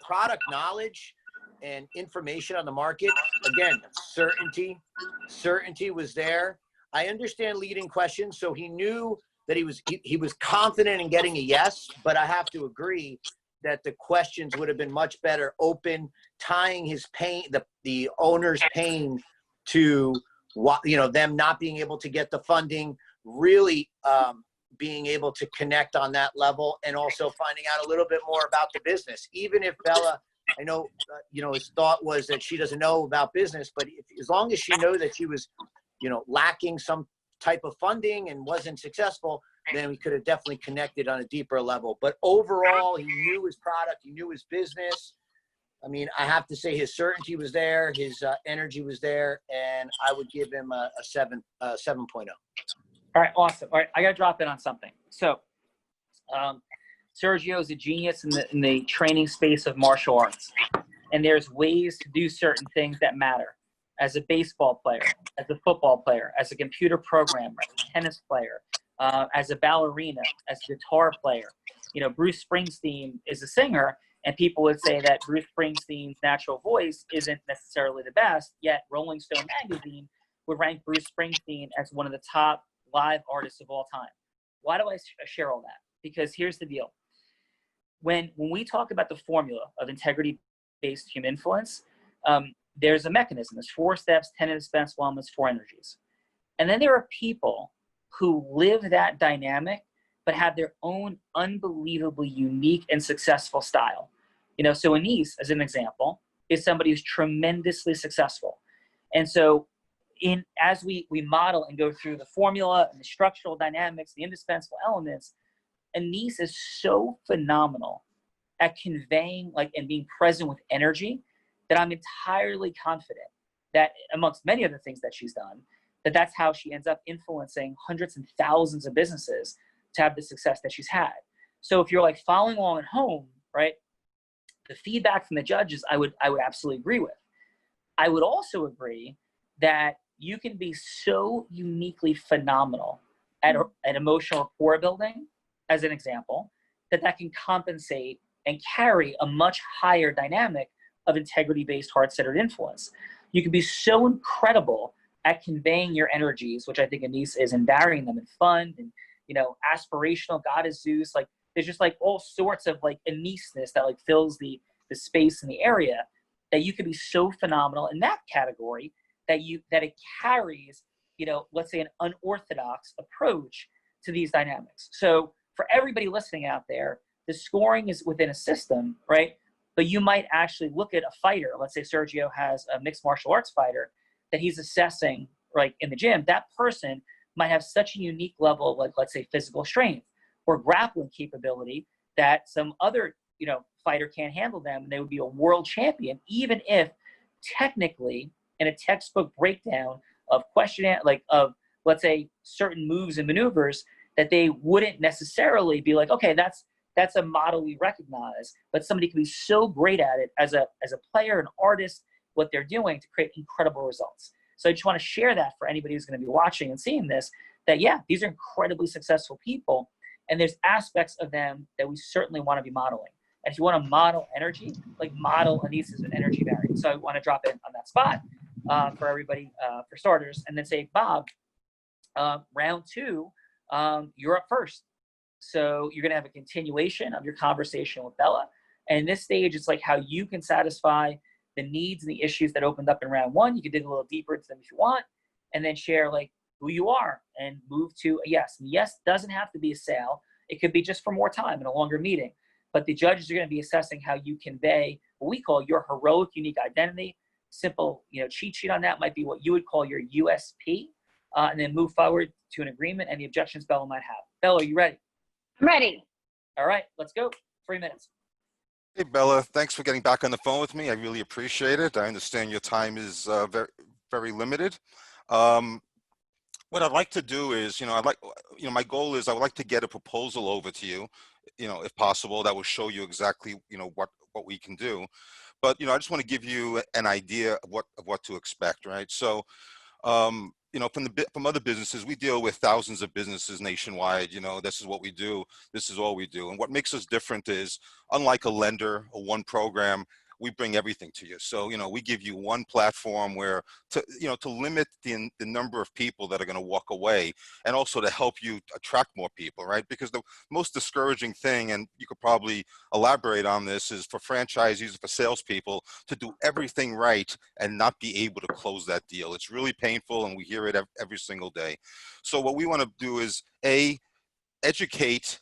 product knowledge and information on the market. Again, certainty was there. I understand leading questions, so he knew that he was confident in getting a yes, but I have to agree that the questions would have been much better open, tying his pain, the owner's pain to what, them not being able to get the funding, really being able to connect on that level, and also finding out a little bit more about the business. Even if Bella, I know, his thought was that she doesn't know about business, but as long as she knew that she was, lacking some type of funding and wasn't successful, then we could have definitely connected on a deeper level. But overall, he knew his product, he knew his business. I mean, I have to say his certainty was there, his energy was there, and I would give him a 7.0. All right, awesome. All right, I got to drop in on something. So, Sergio is a genius in the training space of martial arts, and there's ways to do certain things that matter. As a baseball player, as a football player, as a computer programmer, as a tennis player, as a ballerina, as a guitar player. Bruce Springsteen is a singer, and people would say that Bruce Springsteen's natural voice isn't necessarily the best, yet Rolling Stone magazine would rank Bruce Springsteen as one of the top live artists of all time. Why do I share all that? Because here's the deal. When we talk about the formula of integrity-based human influence, there's a mechanism. There's 4 steps, 10 indispensable wellness, 4 energies. And then there are people who live that dynamic, but have their own unbelievably unique and successful style. So Anise, as an example, is somebody who's tremendously successful. And so as we model and go through the formula and the structural dynamics, the indispensable elements, Anise is so phenomenal at conveying and being present with energy that I'm entirely confident that, amongst many other things that she's done, that's how she ends up influencing hundreds and thousands of businesses to have the success that she's had. So if you're following along at home, right, the feedback from the judges, I would absolutely agree with. I would also agree that you can be so uniquely phenomenal at emotional rapport building, as an example, that can compensate and carry a much higher dynamic of integrity-based heart-centered influence. You can be so incredible at conveying your energies, which I think Anise is, and varying them in fun and, aspirational, God is Zeus. There's just all sorts of Anise-ness that fills the space in the area that you could be so phenomenal in that category that it carries, let's say, an unorthodox approach to these dynamics. So for everybody listening out there, the scoring is within a system, right? But you might actually look at a fighter. Let's say Sergio has a mixed martial arts fighter that he's assessing, right, in the gym. That person might have such a unique level of, like, let's say, physical strength or grappling capability that some other, fighter can't handle them, and they would be a world champion, even if technically in a textbook breakdown of let's say, certain moves and maneuvers, that they wouldn't necessarily be like, okay, that's a model we recognize, but somebody can be so great at it as a player, an artist, what they're doing to create incredible results. So I just want to share that for anybody who's going to be watching and seeing this, that yeah, these are incredibly successful people, and there's aspects of them that we certainly want to be modeling. And if you want to model energy, like model Anis's energy variant. So I want to drop in on that spot for everybody, for starters, and then say, Bob, round 2, you're up first. So you're going to have a continuation of your conversation with Bella. And in this stage, it's like how you can satisfy the needs and the issues that opened up in round 1. You can dig a little deeper into them if you want, and then share like who you are and move to a yes. And yes doesn't have to be a sale. It could be just for more time and a longer meeting. But the judges are going to be assessing how you convey what we call your heroic, unique identity. Simple, cheat sheet on that might be what you would call your USP, and then move forward to an agreement and the objections Bella might have. Bella, are you ready? I'm ready. All right, let's go. 3 minutes. Hey, Bella, thanks for getting back on the phone with me. I really appreciate it. I understand your time is very, very limited. What I'd like to do is, my goal is I would like to get a proposal over to you, if possible, that will show you exactly, what we can do. But, I just want to give you an idea of what to expect, right? So, from other businesses, we deal with thousands of businesses nationwide. This is what we do. This is all we do. And what makes us different is, unlike a lender or one program, we bring everything to you. So, we give you one platform where to limit the number of people that are going to walk away, and also to help you attract more people, right? Because the most discouraging thing, and you could probably elaborate on this, is for franchisees, for salespeople to do everything right and not be able to close that deal. It's really painful, and we hear it every single day. So what we want to do is, educate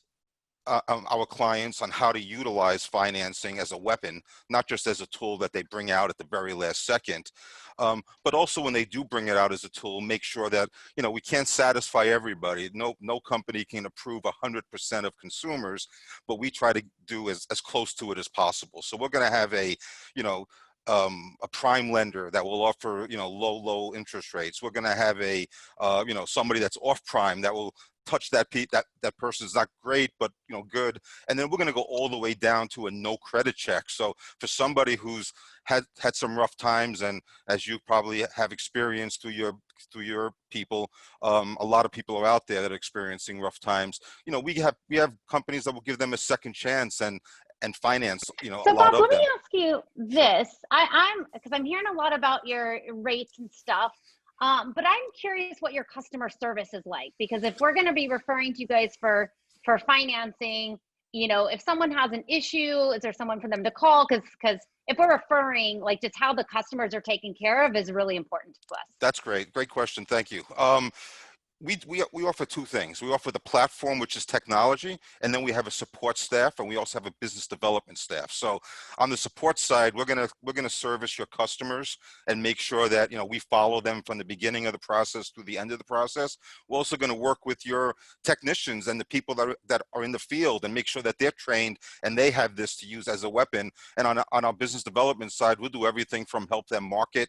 our clients on how to utilize financing as a weapon, not just as a tool that they bring out at the very last second, but also when they do bring it out as a tool, make sure that, we can't satisfy everybody. No company can approve 100% of consumers, but we try to do as close to it as possible. So we're going to have a prime lender that will offer, low interest rates. We're going to have a, somebody that's off prime that will touch that person's not great, but good. And then we're going to go all the way down to a no credit check. So for somebody who's had some rough times, and as you probably have experienced through your people, a lot of people are out there that are experiencing rough times. We have companies that will give them a second chance and finance, So a lot Bob, of let them. me ask you this. Because I'm hearing a lot about your rates and stuff. But I'm curious what your customer service is like, because if we're going to be referring to you guys for financing, if someone has an issue, is there someone for them to call? Because if we're referring, like, just how the customers are taken care of is really important to us. That's great. Great question. Thank you. We offer two things. We offer the platform, which is technology, and then we have a support staff, and we also have a business development staff. So on the support side, we're gonna service your customers and make sure that we follow them from the beginning of the process to the end of the process. We're also going to work with your technicians and the people that are in the field and make sure that they're trained and they have this to use as a weapon. And on our business development side, we'll do everything from help them market,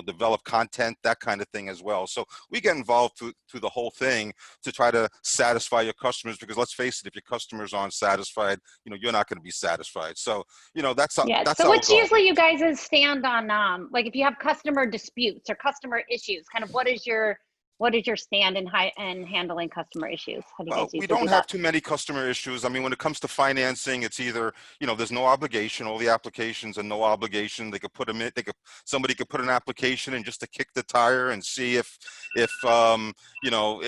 develop content, that kind of thing as well. So we get involved through the whole thing to try to satisfy your customers, because let's face it, if your customers aren't satisfied, you're not going to be satisfied. So that's so what's usually you guys' stand on, like, if you have customer disputes or customer issues, kind of what is your stand in handling customer issues? How do you guys usually we don't do have that? too many customer issues. I mean, when it comes to financing, it's either, there's no obligation. All the applications are no obligation. They could put them in, somebody could put an application in just to kick the tire and see if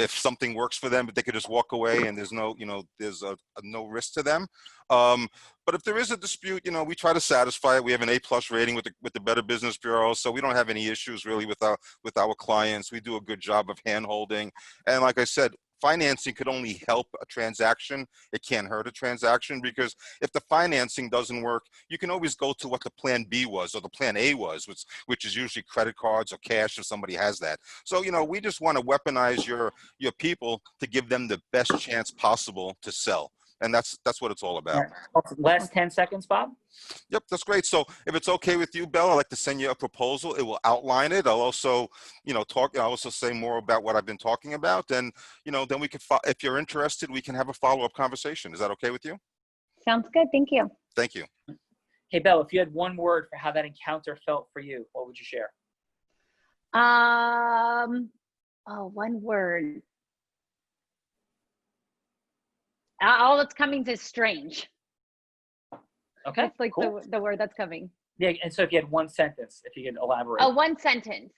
something works for them, but they could just walk away and there's no, there's no risk to them. But if there is a dispute, you know, we try to satisfy it. We have an A+ rating with the Better Business Bureau, so we don't have any issues really with our clients. We do a good job of hand-holding. And like I said, financing could only help a transaction. It can't hurt a transaction, because if the financing doesn't work, you can always go to what the plan B was or the plan A was, which is usually credit cards or cash if somebody has that. So, you know, we just want to weaponize your people to give them the best chance possible to sell. And that's what it's all about. Last 10 seconds, Bob. Yep, that's great. So if it's okay with you, Belle, I'd like to send you a proposal. It will outline it. I'll also, you know, I'll also say more about what I've been talking about. And, you know, then we could, if you're interested, we can have a follow-up conversation. Is that okay with you? Sounds good. Thank you. Thank you. Hey, Belle, if you had one word for how that encounter felt for you, what would you share? One word. All that's coming is strange. Okay, That's like cool. the word that's coming. Yeah, and so if you had one sentence, if you could elaborate. Oh, one sentence.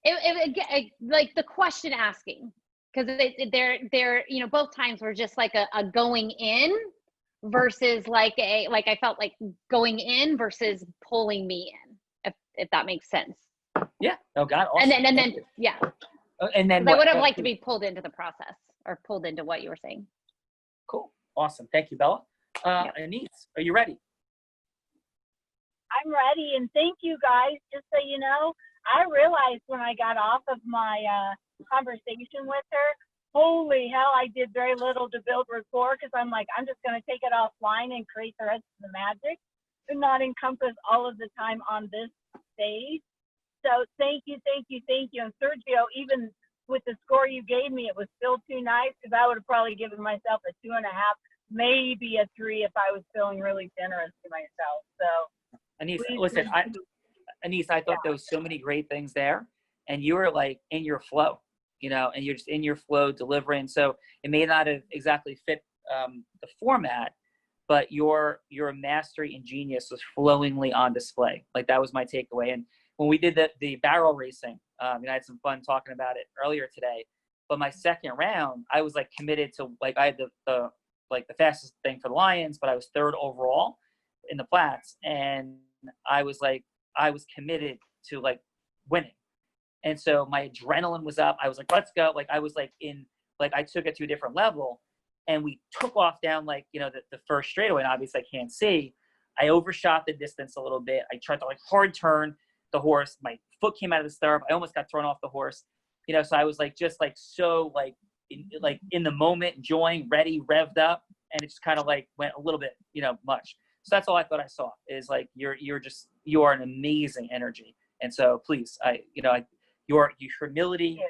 It like the question asking, because they're you know, both times were just like a going in versus like I felt like going in versus pulling me in, if that makes sense. Yeah. Oh God. Awesome. And then yeah. And then I would have liked to be pulled into the process, or pulled into what you were saying. Cool. Awesome. Thank you, Bella. Anise, are you ready? I'm ready, and thank you guys. Just so you know, I realized when I got off of my conversation with her, holy hell, I did very little to build rapport, because I'm like, I'm just going to take it offline and create the rest of the magic and not encompass all of the time on this stage. So thank you, thank you, thank you. And Sergio, even with the score you gave me, it was still too nice, because I would have probably given myself a 2.5, maybe a 3 if I was feeling really generous to myself. So Anise, please, listen, Anise, I thought there was so many great things there, and you were like in your flow, you know, and you're just in your flow delivering. So it may not have exactly fit the format, but your mastery and genius was flowingly on display. Like, that was my takeaway. And when we did the barrel racing, and I had some fun talking about it earlier today, but my second round, I was like committed to, like, I had the fastest thing for the Lions, but I was 3rd overall in the Plats. And I was committed to like winning. And so my adrenaline was up. I was like, let's go. Like, I was like I took it to a different level, and we took off down, like, you know, the first straightaway, and obviously I can't see. I overshot the distance a little bit. I tried to like hard turn the horse. My foot came out of the stirrup. I almost got thrown off the horse, you know, so I was like, just like, so like in the moment, enjoying, ready, revved up. And it just kind of like went a little bit, you know, much. So that's all I thought I saw, is like, you are an amazing energy. And so please, your humility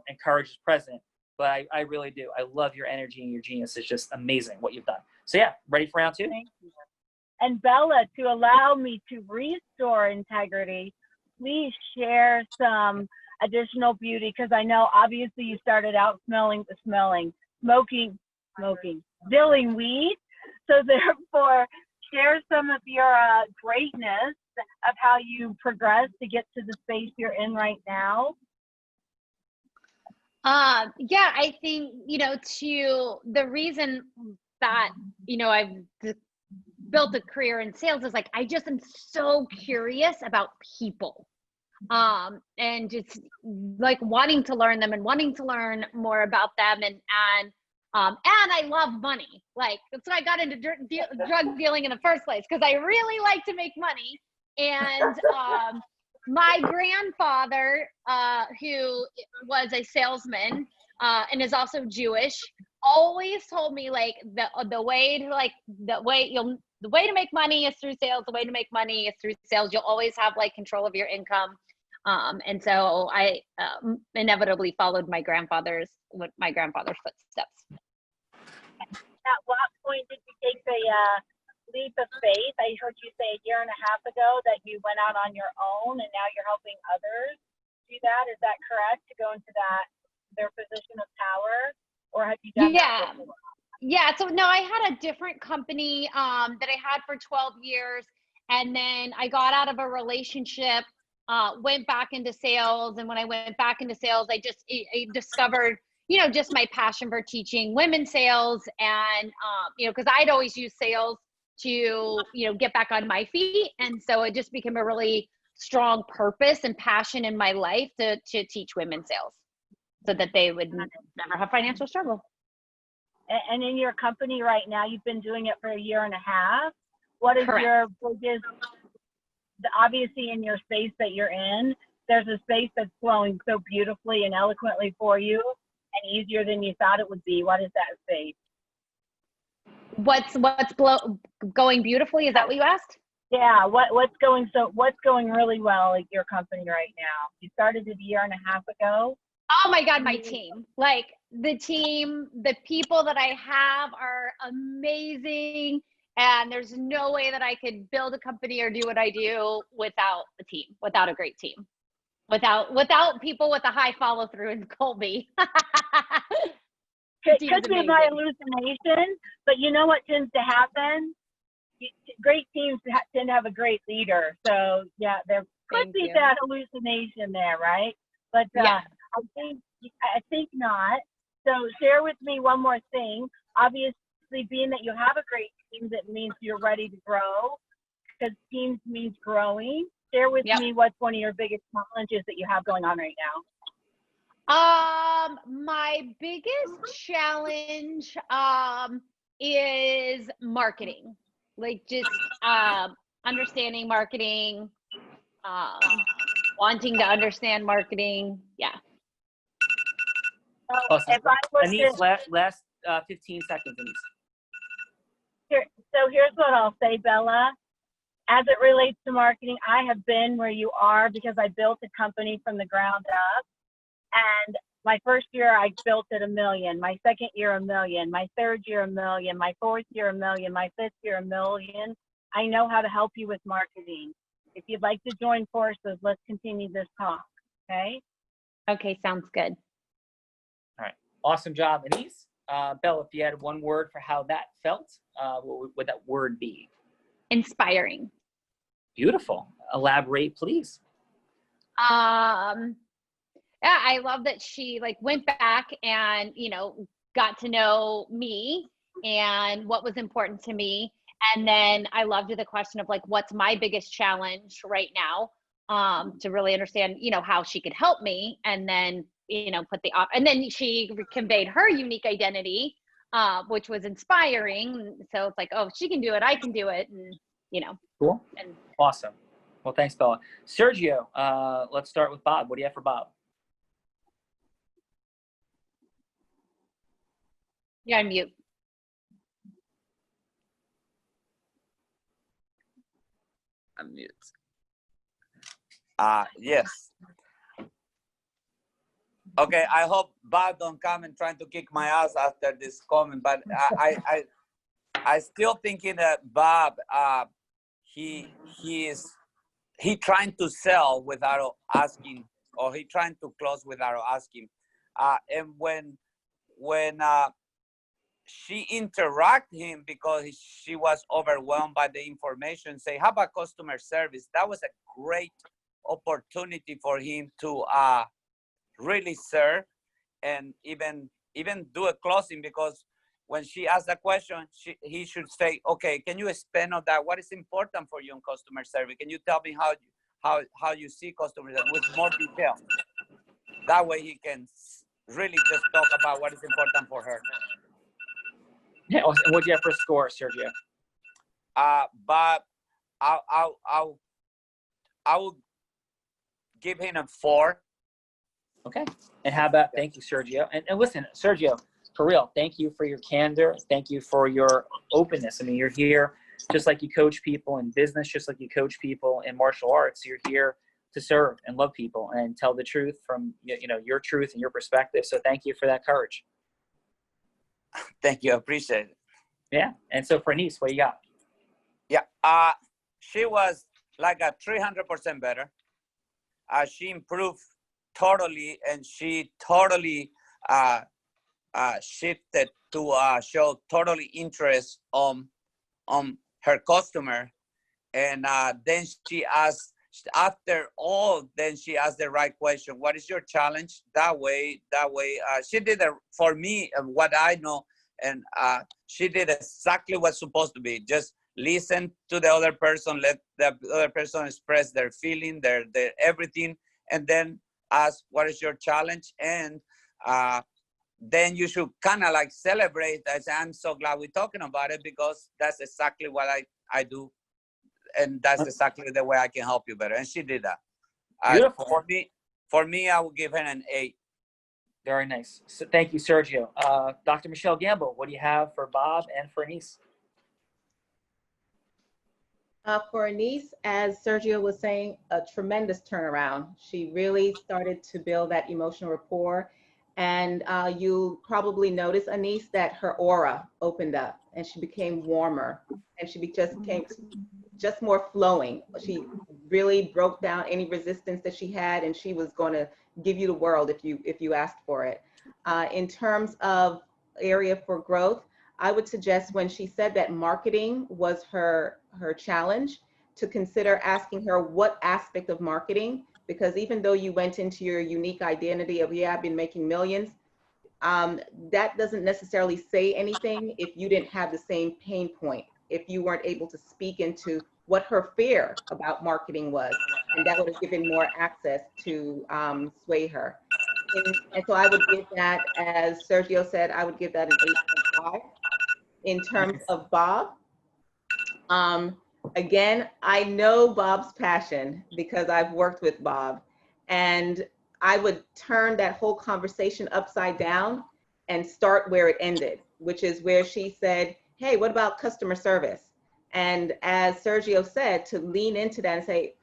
and courage is present, but I really do. I love your energy, and your genius is just amazing what you've done. So yeah, ready for round 2? thank you. And Bella, to allow me to restore integrity, please share some additional beauty, because I know obviously you started out smoking, dealing weed. So therefore, share some of your greatness of how you progressed to get to the space you're in right now. Yeah, I think, you know, the reason that, you know, I've built a career in sales is like, I just am so curious about people, and just like wanting to learn them and wanting to learn more about them. And I love money. Like, that's why I got into drug dealing in the first place, because I really like to make money. And my grandfather, who was a salesman and is also Jewish, always told me, like, the way to make money is through sales. The way to make money is through sales. You'll always have like control of your income. And so I inevitably followed my grandfather's footsteps. At what point did you take the leap of faith? I heard you say 1.5 years ago that you went out on your own, and now you're helping others do that. Is that correct, to go into their position of power, or have you done that before? Yeah. So no, I had a different company that I had for 12 years. And then I got out of a relationship, went back into sales. And when I went back into sales, I discovered, just my passion for teaching women sales and, because I'd always use sales to, get back on my feet. And so it just became a really strong purpose and passion in my life to teach women sales so that they would never have financial struggle. And in your company right now, you've been doing it for a year and a half. What is Correct. your biggest, obviously in your space that you're in, there's a space that's flowing so beautifully and eloquently for you and easier than you thought it would be. What is that space? What's going beautifully? Is that what you asked? Yeah, what's going really well at your company right now? You started it a year and a half ago. Oh my God, my team. Like the team, the people that I have are amazing. And there's no way that I could build a company or do what I do without a team, without a great team, without people with a high follow through in Colby. It could be my hallucination, but you know what tends to happen? Great teams tend to have a great leader. So yeah, there could be that hallucination there, right? But yeah. I think not. So share with me one more thing. Obviously, being that you have a great team, that means you're ready to grow, because teams means growing. Share with me what's one of your biggest challenges that you have going on right now. My biggest challenge is marketing. Like just understanding marketing, wanting to understand marketing. Yeah. Awesome. If I was Anise, last 15 seconds, Anise. Here's what I'll say, Bella. As it relates to marketing, I have been where you are because I built a company from the ground up. And my first year, I built it $1 million. My second year, $1 million. My third year, $1 million. My fourth year, $1 million. My fifth year, $1 million. I know how to help you with marketing. If you'd like to join forces, let's continue this talk. Okay? Okay, sounds good. All right. Awesome job, Anise. Bella, if you had one word for how that felt, what would that word be? Inspiring. Beautiful. Elaborate, please. Yeah, I love that she went back and, got to know me and what was important to me. And then I loved the question of what's my biggest challenge right now, to really understand, how she could help me. And then, and then she conveyed her unique identity, which was inspiring. So it's like, oh, if she can do it, I can do it. And, Cool. And awesome. Well, thanks, Bella. Sergio, let's start with Bob. What do you have for Bob? You're on mute. Unmute. Yes. Okay, I hope Bob don't come and trying to kick my ass after this comment, but I still thinking that Bob, he trying to sell without asking, or he trying to close without asking. And when she interact him because she was overwhelmed by the information, say, how about customer service? That was a great opportunity for him to really serve and even do a closing, because when she asked the question, he should say, okay, can you expand on that? What is important for you in customer service? Can you tell me how you see customer service with more detail? That way he can really just talk about what is important for her. Yeah. And what do you have for score, Sergio? But I will give him a 4. Okay. And how about, thank you, Sergio. And listen, Sergio, for real, thank you for your candor. Thank you for your openness. I mean, you're here just like you coach people in business, just like you coach people in martial arts. You're here to serve and love people and tell the truth from, your truth and your perspective. So thank you for that courage. Thank you. I appreciate it. Yeah. And so for Anise, what do you got? Yeah. She was like a 300% better. She improved totally, and she totally shifted to show totally interest on her customer. And then she after all, then she asked the right question. What is your challenge? That way, she did it for me, what I know. And she did exactly what's supposed to be. Just listen to the other person, let the other person express their feeling, their everything, and then ask, what is your challenge? And then you should kind of like celebrate. I say, I'm so glad we're talking about it, because that's exactly what I do. And that's exactly the way I can help you better. And she did that. Beautiful. For me, I would give her an 8. Very nice. So thank you, Sergio. Dr. Michelle Gamble, what do you have for Bob and for Anise? For Anise, as Sergio was saying, a tremendous turnaround. She really started to build that emotional rapport. And you probably noticed, Anise, that her aura opened up and she became warmer, and she just became just more flowing. She really broke down any resistance that she had, and she was going to give you the world if you asked for it. In terms of area for growth, I would suggest, when she said that marketing was her challenge, to consider asking her what aspect of marketing, because even though you went into your unique identity of, yeah, I've been making millions, that doesn't necessarily say anything if you didn't have the same pain point, if you weren't able to speak into what her fear about marketing was, and that would have given more access to sway her. And so I would give that, as Sergio said, I would give that an 8.5. In terms of Bob, again, I know Bob's passion because I've worked with Bob, and I would turn that whole conversation upside down and start where it ended, which is where she said, hey, what about customer service? And as Sergio said, to lean into that and say,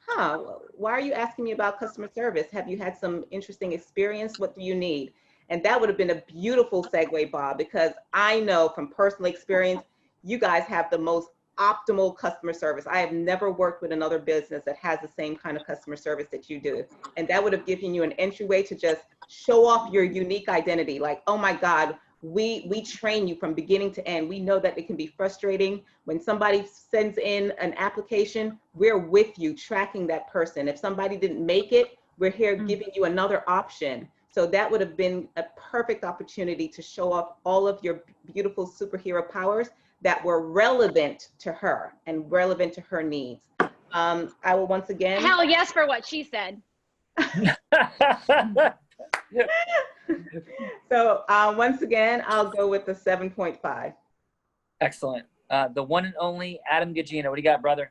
why are you asking me about customer service? Have you had some interesting experience? What do you need? And that would have been a beautiful segue, Bob, because I know from personal experience, you guys have the most optimal customer service. I have never worked with another business that has the same kind of customer service that you do. And that would have given you an entryway to just show off your unique identity. Like, oh my God, we train you from beginning to end. We know that it can be frustrating. When somebody sends in an application, we're with you tracking that person. If somebody didn't make it, we're here giving you another option. So that would have been a perfect opportunity to show off all of your beautiful superhero powers that were relevant to her and relevant to her needs. I will once again. Hell yes for what she said. So once again, I'll go with the 7.5. Excellent. The one and only Adam Gagina. What do you got, brother?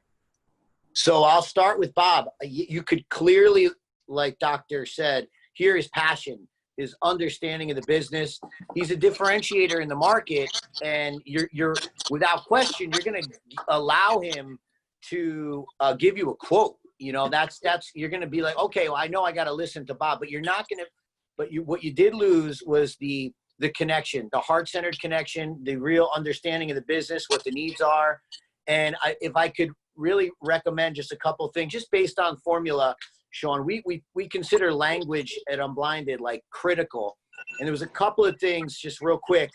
So I'll start with Bob. You could clearly, like Doctor said, hear his passion, his understanding of the business. He's a differentiator in the market, and you're without question, you're going to allow him to give you a quote. You know, that's you're going to be like, okay, well, I know I got to listen to Bob, but you're not going to. But what you did lose was the connection, the heart-centered connection, the real understanding of the business, what the needs are. And if I could really recommend just a couple of things, just based on formula, Sean, we consider language at Unblinded like critical. And there was a couple of things just real quick.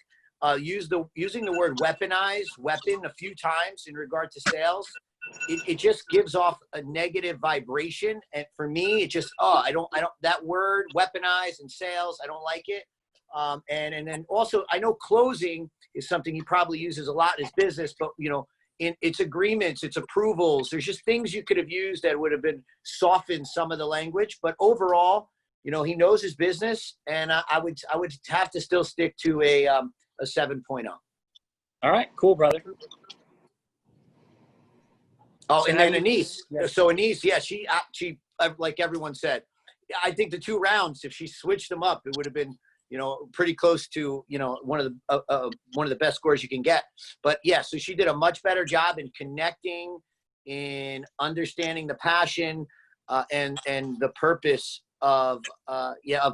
Using the word weapon a few times in regard to sales. It just gives off a negative vibration. And for me, it just, I don't, that word weaponize and sales, I don't like it. And then also, I know closing is something he probably uses a lot in his business, but you know, in its agreements, its approvals, there's just things you could have used that would have been softened some of the language. But overall, you know, he knows his business, and I would have to still stick to a 7.0. All right, cool, brother. Oh, So and now then you- Anise. yes. So Anise, yeah, she like everyone said, I think the 2 rounds, if she switched them up, it would have been, you know, pretty close to, you know, one of the best scores you can get. But yeah, so she did a much better job in connecting, in understanding the passion and the purpose of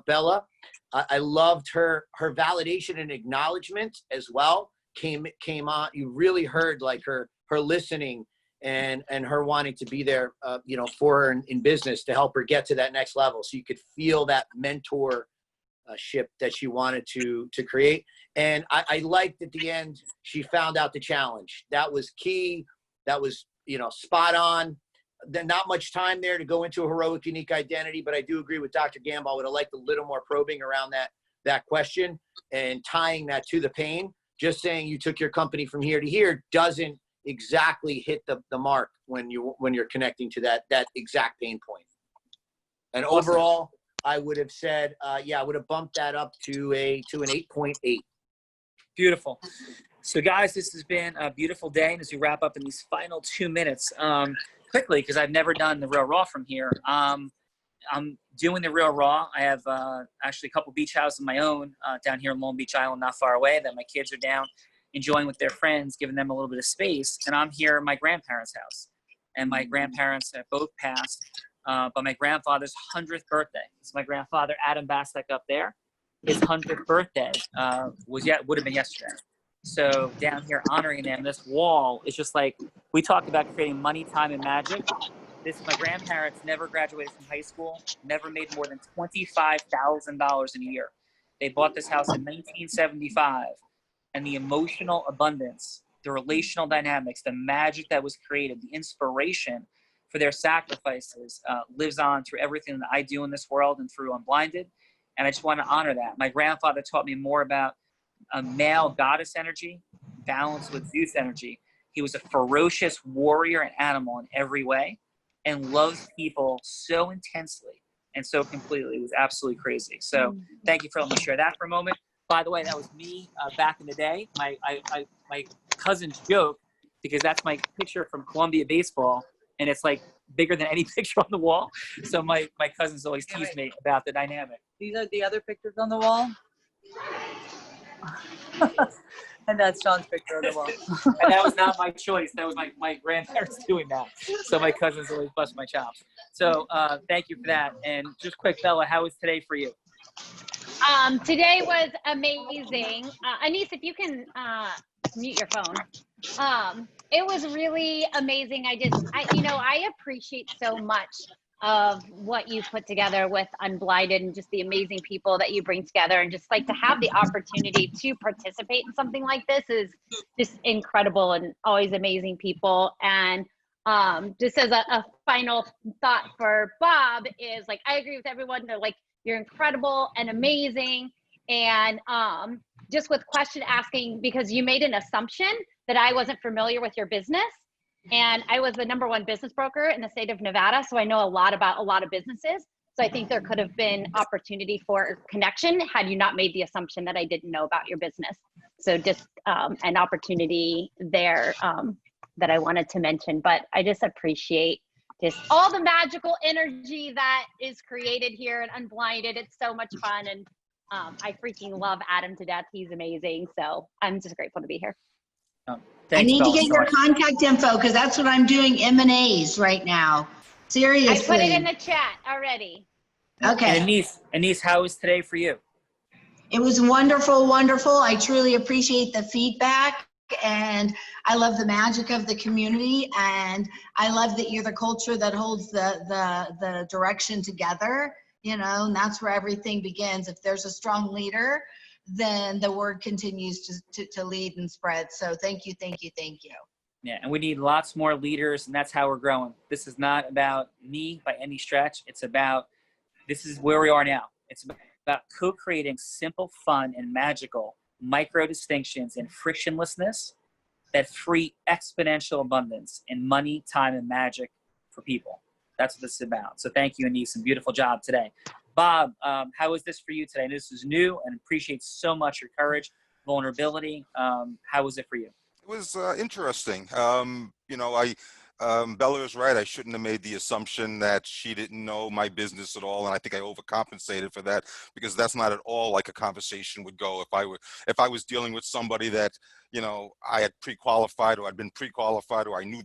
Bella. I loved her validation and acknowledgement as well. Came on. You really heard like her listening and her wanting to be there, you know, for her in business to help her get to that next level. So you could feel that mentor ship that she wanted to create. And I liked at the end, she found out the challenge. That was key. That was, you know, spot on. not much time there to go into a heroic, unique identity, but I do agree with Dr. Gamble. I would have liked a little more probing around that question and tying that to the pain. Just saying you took your company from here to here doesn't exactly hit the mark when you're connecting to that exact pain point. And overall, I would have said, I would have bumped that up to an 8.8. Beautiful. So guys, this has been a beautiful day. And as we wrap up in these final 2 minutes, quickly, because I've never done the Real Raw from here. I'm doing the Real Raw. I have actually a couple beach houses of my own down here in Long Beach Island, not far away, that my kids are down enjoying with their friends, giving them a little bit of space. And I'm here at my grandparents' house. And my grandparents have both passed. But my grandfather's 100th birthday. It's my grandfather, Adam Bastek, up there. His 100th birthday would have been yesterday. So down here honoring them, this wall is just like, we talked about creating money, time, and magic. My grandparents never graduated from high school, never made more than $25,000 in a year. They bought this house in 1975, and the emotional abundance, the relational dynamics, the magic that was created, the inspiration for their sacrifices lives on through everything that I do in this world and through Unblinded. And I just want to honor that. My grandfather taught me more about a male goddess energy balanced with Zeus energy. He was a ferocious warrior and animal in every way and loves people so intensely and so completely. It was absolutely crazy. So thank you for letting me share that for a moment. By the way, that was me back in the day. My cousins joke, because that's my picture from Columbia baseball, and it's like bigger than any picture on the wall. So my cousins always tease me about the dynamic. These are the other pictures on the wall. And that's Sean's picture on the wall. And that was not my choice. That was my grandparents doing that. So my cousins always bust my chops. So thank you for that. And just quick, Bella, how was today for you? Today was amazing. Anise, if you can mute your phone. It was really amazing. I appreciate so much of what you put together with Unblinded and just the amazing people that you bring together, and just like to have the opportunity to participate in something like this is just incredible, and always amazing people. And just as a final thought for Bob is, like, I agree with everyone. They're like, you're incredible and amazing. And just with question asking, because you made an assumption that I wasn't familiar with your business. And I was the #1 business broker in the state of Nevada, so I know a lot about a lot of businesses. So I think there could have been opportunity for connection had you not made the assumption that I didn't know about your business. So just an opportunity there that I wanted to mention. But I just appreciate just all the magical energy that is created here at Unblinded. It's so much fun, and I freaking love Adam to death. He's amazing. So I'm just grateful to be here. I need to get your contact info, because that's what I'm doing, M&As right now. Seriously. I put it in the chat already. Okay. And Anise, how was today for you? It was wonderful, wonderful. I truly appreciate the feedback, and I love the magic of the community, and I love that you're the culture that holds the direction together, and that's where everything begins. If there's a strong leader, then the word continues to lead and spread. So thank you, thank you, thank you. Yeah, and we need lots more leaders, and that's how we're growing. This is not about me by any stretch. This is where we are now. It's about co-creating simple, fun, and magical micro distinctions and frictionlessness that free exponential abundance in money, time, and magic for people. That's what this is about. So thank you, Anise, and beautiful job today. Bob, how was this for you today? This is new, and appreciate so much your courage, vulnerability. How was it for you? It was interesting. Bella is right. I shouldn't have made the assumption that she didn't know my business at all, and I think I overcompensated for that, because that's not at all like a conversation would go if I was dealing with somebody that I had pre-qualified, or I'd been pre-qualified, or I knew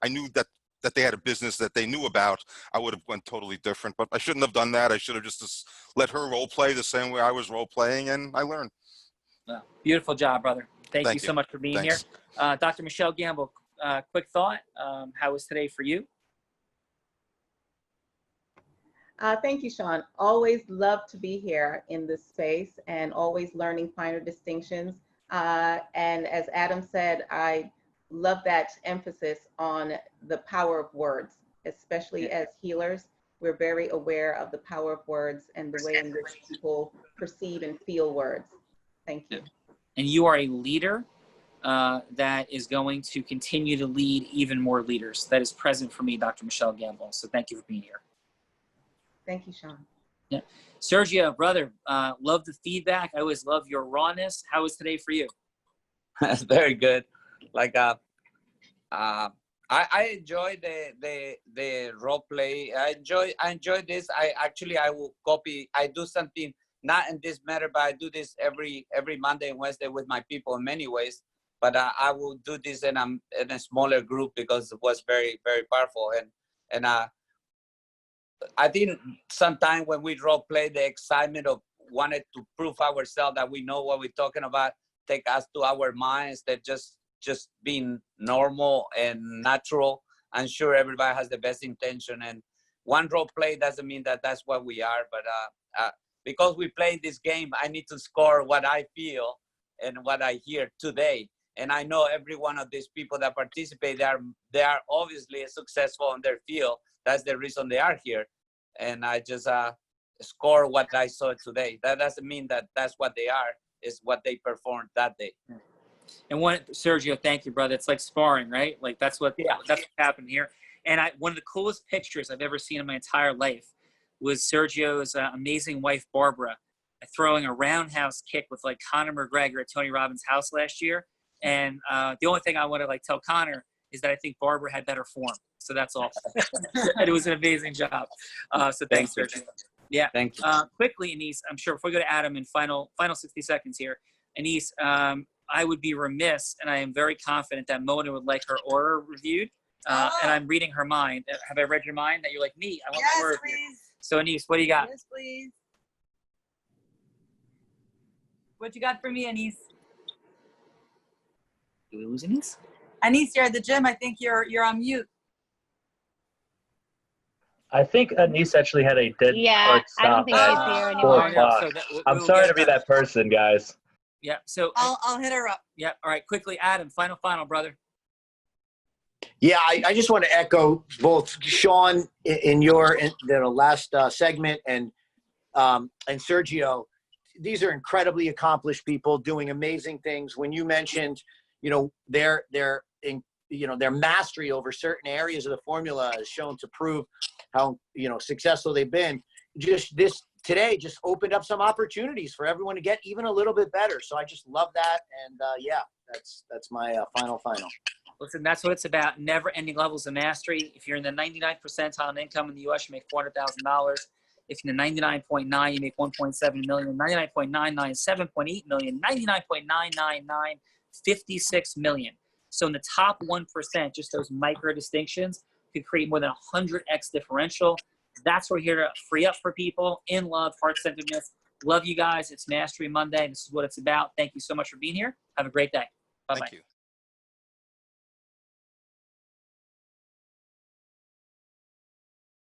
I knew that they had a business that they knew about. I would have went totally different. But I shouldn't have done that. I should have just let her role play the same way I was role playing, and I learned. Well, beautiful job, brother. Thank you so much for being here. Dr. Michelle Gamble, quick thought. How was today for you? Thank you, Sean. Always love to be here in this space, and always learning finer distinctions. And as Adam said, I love that emphasis on the power of words. especially as healers, we're very aware of the power of words and the way in which people perceive and feel words. Thank you. And you are a leader that is going to continue to lead even more leaders. That is present for me, Dr. Michelle Gamble. So thank you for being here. Thank you, Sean. Yeah. Sergio, brother, love the feedback. I always love your rawness. How was today for you? Very good. Like I enjoy the role play. I enjoy this. I will copy. I do something not in this matter, but I do this every Monday and Wednesday with my people in many ways. But I will do this in a smaller group because it was very, very powerful. And I think sometimes when we role play, the excitement of wanting to prove ourselves that we know what we're talking about take us to our minds that just being normal and natural. I'm sure everybody has the best intention, and one role play doesn't mean that that's what we are. But because we play this game, I need to score what I feel and what I hear today. And I know every one of these people that participate, they are obviously successful in their field. That's the reason they are here. And I just score what I saw today. That doesn't mean that that's what they are. It's what they performed that day. And Sergio, thank you, brother. It's like sparring, right? Like that's what happened here. And one of the coolest pictures I've ever seen in my entire life was Sergio's amazing wife, Barbara, throwing a roundhouse kick with like Conor McGregor at Tony Robbins' house last year. And the only thing I want to like tell Conor is that I think Barbara had better form. So that's all. And it was an amazing job. So thanks, Sergio. Yeah. Thank you. Quickly, Anise, I'm sure before we go to Adam in final 60 seconds here, Anise, I would be remiss, and I am very confident that Mona would like her aura reviewed. And I'm reading her mind. Have I read your mind? That you're like me? I want my aura reviewed. So Anise, what do you got? Yes, please. What you got for me, Anise? Did we lose Anise? Anise, you're at the gym. I think you're on mute. I think Anise actually had a dead hard stop. I don't think she's here at anymore. 4 o'clock. I'm sorry to be that person, guys. Yeah. So I'll hit her up. Yeah. All right. Quickly, Adam. Final, brother. Yeah, I just want to echo both Sean in your last segment and Sergio. These are incredibly accomplished people doing amazing things. When you mentioned, their mastery over certain areas of the formula is shown to prove how successful they've been. Just this today just opened up some opportunities for everyone to get even a little bit better. So I just love that, and that's my final. Listen, that's what it's about. Never-ending levels of mastery. If you're in the 99th percentile in income in the U.S., you make $400,000. If you're in the 99.9, you make 1.7 million. 99.99, 7.8 million. 99.999, 56 million. So in the top 1%, just those micro distinctions could create more than 100x differential. That's what we're here to free up for people in love, heart-centeredness. Love you guys. It's Mastery Monday. This is what it's about. Thank you so much for being here. Have a great day. Bye-bye. Thank you.